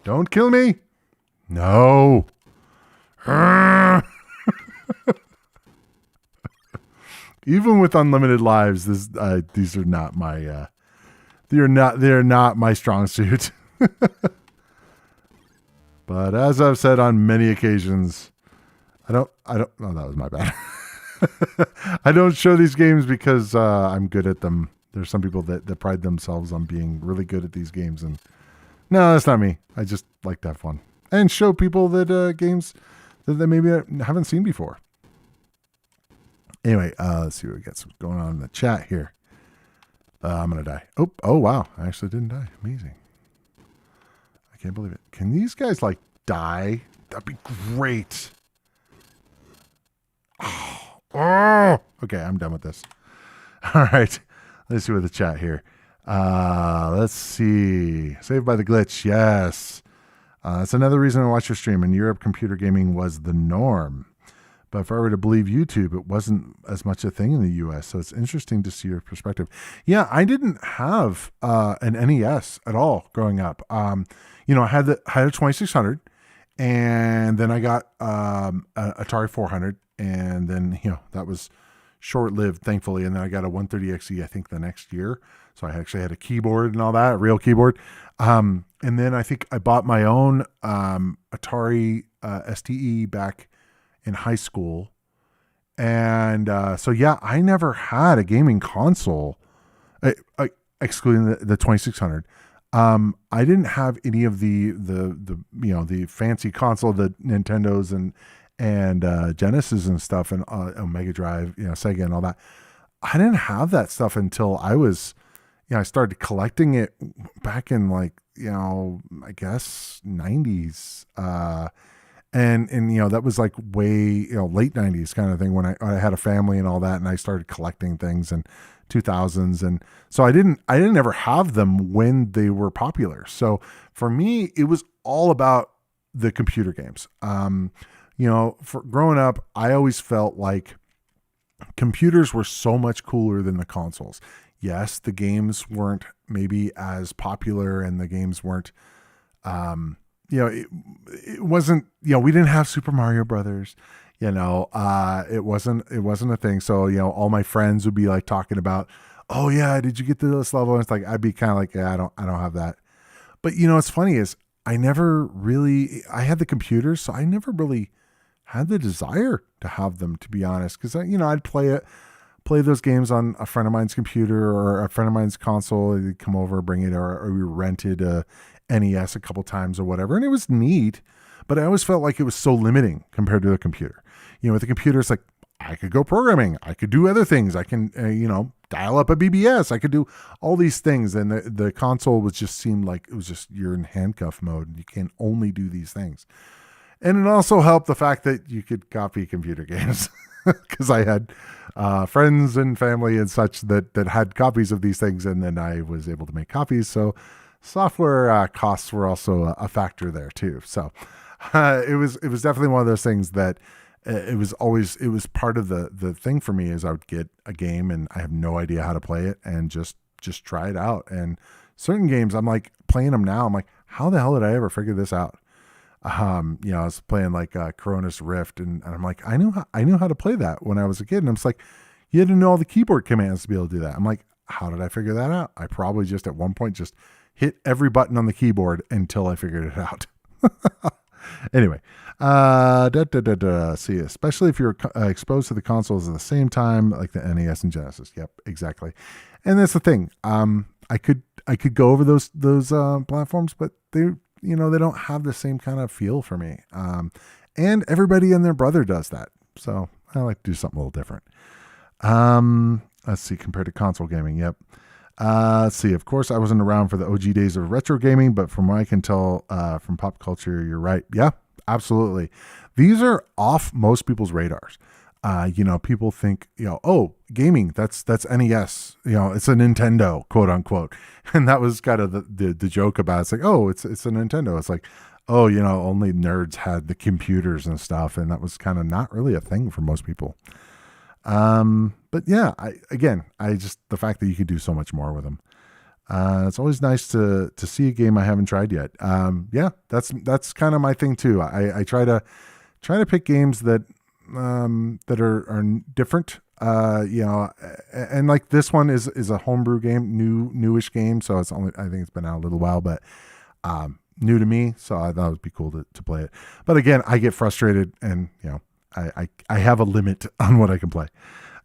Don't kill me. No. Even with unlimited lives, these are not my... they're not my strong suit. But as I've said on many occasions, I don't, oh, that was my bad. I don't show these games because I'm good at them. There's some people that pride themselves on being really good at these games, and No, that's not me. I just like to have fun and show people that games that they maybe haven't seen before. Anyway, let's see what we got going on in the chat here. I'm gonna die. Oh wow! I actually didn't die. Amazing. I can't believe it. Can these guys like die? That'd be great. Oh. Okay, I'm done with this. All right. Let's see what the chat here. Let's see. Saved by the glitch. Yes. That's another reason to watch your stream. In Europe, computer gaming was the norm. But if I were to believe YouTube, it wasn't as much a thing in the US. So it's interesting to see your perspective. Yeah, I didn't have an NES at all growing up. I had a 2600, and then I got an Atari 400, and then that was short-lived, thankfully. And then I got a 130XE, I think, the next year. So I actually had a keyboard and all that, a real keyboard. And then I think I bought my own Atari STE back in high school. And so, yeah, I never had a gaming console, excluding the 2600. I didn't have any of the fancy console, the Nintendos and Genesis and stuff, and Mega Drive, Sega and all that. I didn't have that stuff until I was, I started collecting it back in I guess 90s. And that was like way, late 90s kind of thing when I had a family and all that. And I started collecting things in 2000s. And so I didn't ever have them when they were popular. So for me, it was all about the computer games. For growing up, I always felt like computers were so much cooler than the consoles. Yes, the games weren't maybe as popular, and the games weren't, it wasn't, we didn't have Super Mario Brothers, it wasn't a thing. So, all my friends would be like talking about, oh yeah, did you get to this level? And it's like, I'd be kind of like, yeah, I don't have that. But what's funny is I had the computers, so I never really had the desire to have them, to be honest. Cause I'd play those games on a friend of mine's computer or a friend of mine's console. They'd come over, bring it, or we rented a NES a couple times or whatever. And it was neat, but I always felt like it was so limiting compared to the computer. With the computer, it's like, I could go programming. I could do other things. I can, dial up a BBS. I could do all these things. And the console seemed like it was just, you're in handcuff mode. You can only do these things. And it also helped the fact that you could copy computer games, because I had friends and family and such that had copies of these things, and then I was able to make copies. So software costs were also a factor there too. So it was definitely one of those things that it was part of the thing for me. Is I would get a game and I have no idea how to play it, and just try it out. And certain games, I'm like playing them now, I'm like, how the hell did I ever figure this out? I was playing like Cronus Rift, and I'm like, I knew how to play that when I was a kid. And I'm just like, you had to know all the keyboard commands to be able to do that. I'm like, how did I figure that out? I probably just at one point just hit every button on the keyboard until I figured it out. Anyway, see, especially if you're exposed to the consoles at the same time, like the NES and Genesis. Yep, exactly. And that's the thing. I could go over those platforms, but they don't have the same kind of feel for me. And everybody and their brother does that. So I like to do something a little different. Let's see, compared to console gaming. Yep. Let's see. Of course, I wasn't around for the OG days of retro gaming, but from what I can tell from pop culture, you're right. Yeah, absolutely. These are off most people's radars. People think, oh, gaming, that's NES, it's a Nintendo, quote unquote. And that was kind of the joke about it. It's like, oh, it's a Nintendo. It's like, oh, only nerds had the computers and stuff. And that was kind of not really a thing for most people. But yeah, the fact that you could do so much more with them. It's always nice to see a game I haven't tried yet. Yeah, that's kind of my thing too. I try to pick games that are different, and like this one is a homebrew game, newish game. So I think it's been out a little while, but, new to me. So I thought it would be cool to play it. But again, I get frustrated, and, I have a limit on what I can play.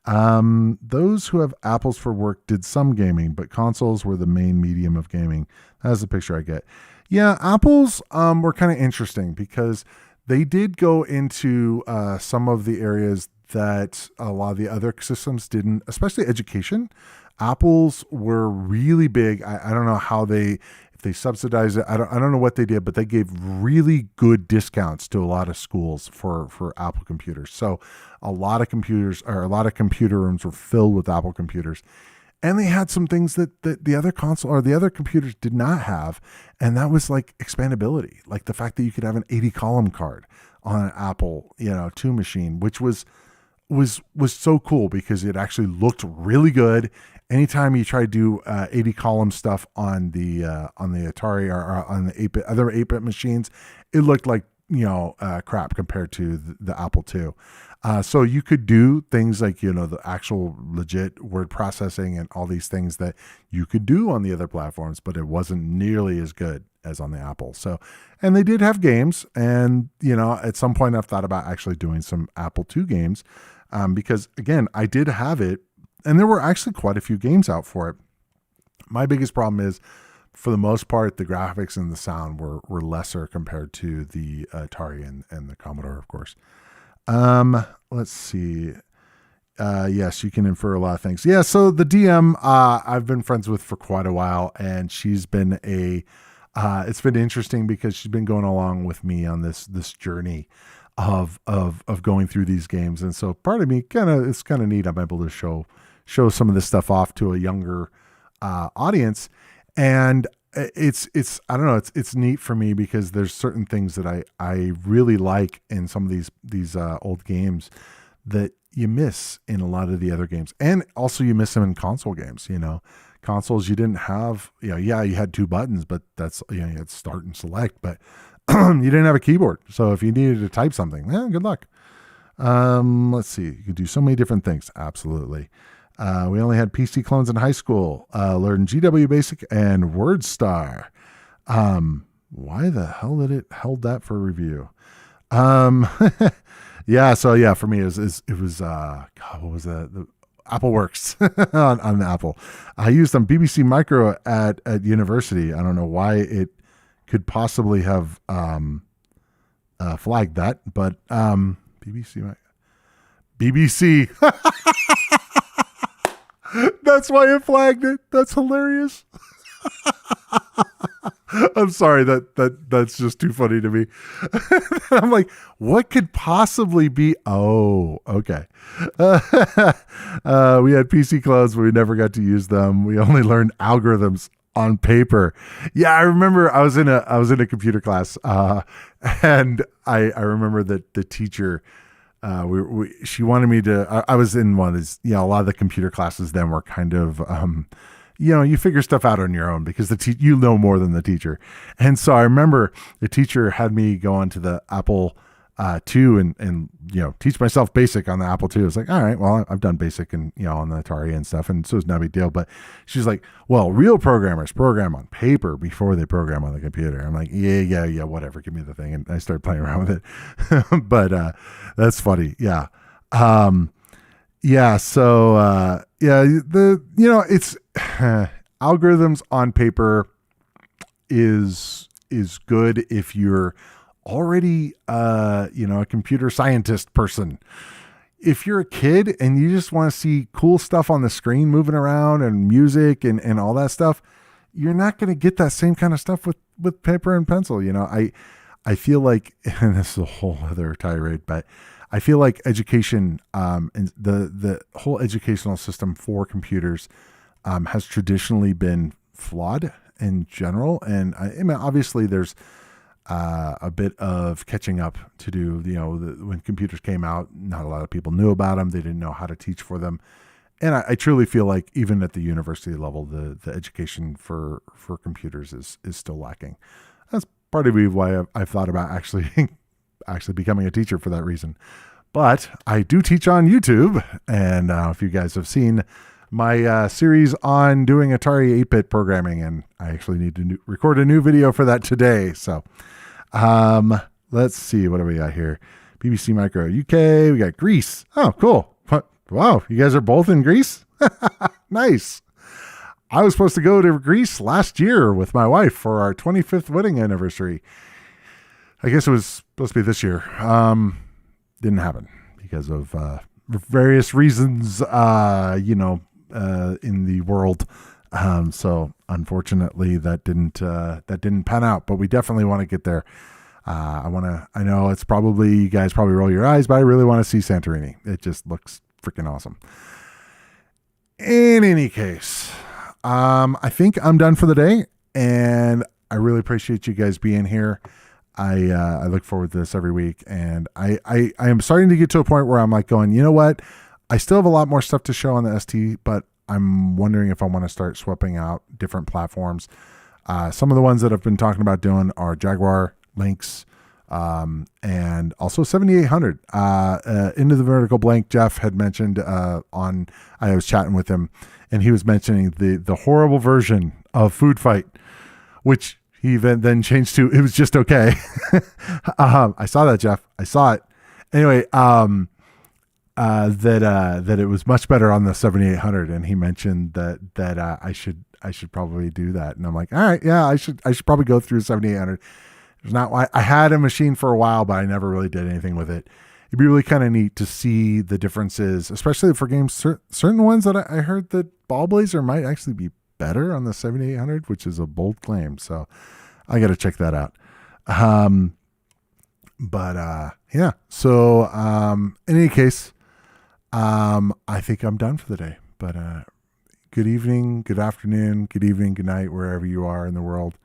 Those who have Apples for work did some gaming, but consoles were the main medium of gaming. That's the picture I get. Yeah, Apple's were kind of interesting because they did go into some of the areas that a lot of the other systems didn't, especially education. Apple's were really big. I don't know how if they subsidized it. I don't know what they did, but they gave really good discounts to a lot of schools for Apple computers. So a lot of computers or a lot of computer rooms were filled with Apple computers. And they had some things that the other console or the other computers did not have. And that was like expandability, like the fact that you could have an 80 column card on an Apple, 2 machine, which was so cool because it actually looked really good. Anytime you try to do 80 column stuff on the Atari or on the other 8-bit machines, it looked like crap compared to the Apple II. So you could do things like, the actual legit word processing and all these things that you could do on the other platforms, but it wasn't nearly as good as on the Apple. So, and they did have games. And, at some point I've thought about actually doing some Apple II games because, again, I did have it and there were actually quite a few games out for it. My biggest problem is, for the most part, the graphics and the sound were lesser compared to the Atari and the Commodore, of course. Let's see. Yes, you can infer a lot of things. Yeah. So the DM, I've been friends with for quite a while, and she's been it's been interesting because she's been going along with me on this journey of going through these games. And so part of me it's kind of neat. I'm able to show some of this stuff off to a younger, audience. And it's I don't know, it's neat for me because there's certain things that I really like in some of these old games that you miss in a lot of the other games, and also you miss them in console games. Consoles, you didn't have, you had 2 buttons, but that's, you had start and select, but you didn't have a keyboard. So if you needed to type something, good luck. Let's see, you could do so many different things. Absolutely. We only had PC clones in high school, learned GW Basic and WordStar. Why the hell did it held that for review? Yeah. So yeah, for me, it was, God, what was that? The AppleWorks on the Apple. I used them BBC Micro at university. I don't know why it could possibly have, flagged that, but, BBC. That's why it flagged it. That's hilarious. I'm sorry, that's just too funny to me. I'm like, what could possibly be? Oh, okay. We had PC clones, but we never got to use them. We only learned algorithms on paper. Yeah, I remember I was in a computer class, and I remember that the teacher, she wanted me to, I was in one of these, a lot of the computer classes then were kind of, you figure stuff out on your own because you know more than the teacher. And so I remember the teacher had me go onto the Apple II and teach myself basic on the Apple II. It's like, all right, well, I've done basic and, on the Atari and stuff. And so it's not a big deal, but she's like, well, real programmers program on paper before they program on the computer. I'm like, yeah, whatever. Give me the thing. And I started playing around with it, but, that's funny. Yeah. Yeah. So, it's algorithms on paper is good if you're already, a computer scientist person. If you're a kid and you just want to see cool stuff on the screen moving around and music and all that stuff, you're not going to get that same kind of stuff with paper and pencil. I feel like, and this is a whole other tirade, but I feel like education, and the whole educational system for computers, has traditionally been flawed in general. And I mean, obviously there's, a bit of catching up to do. When computers came out, not a lot of people knew about them. They didn't know how to teach for them. And I truly feel like even at the university level, the education for computers is still lacking. That's part of why I've thought about actually becoming a teacher for that reason. But I do teach on YouTube. And if you guys have seen my series on doing Atari 8-bit programming, and I actually need to record a new video for that today. So let's see, what do we got here? BBC Micro UK, we got Greece. Oh, cool. Wow, you guys are both in Greece? Nice. I was supposed to go to Greece last year with my wife for our 25th wedding anniversary. I guess it was supposed to be this year. Didn't happen because of various reasons, in the world. So unfortunately that didn't pan out, but we definitely want to get there. I know it's probably, you guys probably roll your eyes, but I really want to see Santorini. It just looks freaking awesome. In any case, I think I'm done for the day, and I really appreciate you guys being here. I look forward to this every week, and I am starting to get to a point where I'm like going, you know what? I still have a lot more stuff to show on the ST, but I'm wondering if I want to start swapping out different platforms. Some of the ones that I've been talking about doing are Jaguar, Lynx, and also 7800. Into the Vertical Blank, Jeff had mentioned I was chatting with him, and he was mentioning the horrible version of Food Fight, which he then changed to, it was just okay. I saw that, Jeff. I saw it. Anyway, that it was much better on the 7800, and he mentioned that I should probably do that. And I'm like, all right, yeah, I should probably go through 7800. There's not, I had a machine for a while, but I never really did anything with it. It'd be really kind of neat to see the differences, especially for games, certain ones that I heard that Ball Blazer might actually be better on the 7800, which is a bold claim. So I got to check that out. Yeah. So, in any case, I think I'm done for the day, but, good evening, good afternoon, good evening, good night, wherever you are in the world.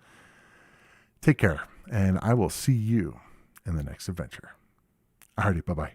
Take care, and I will see you in the next adventure. Alrighty, bye-bye.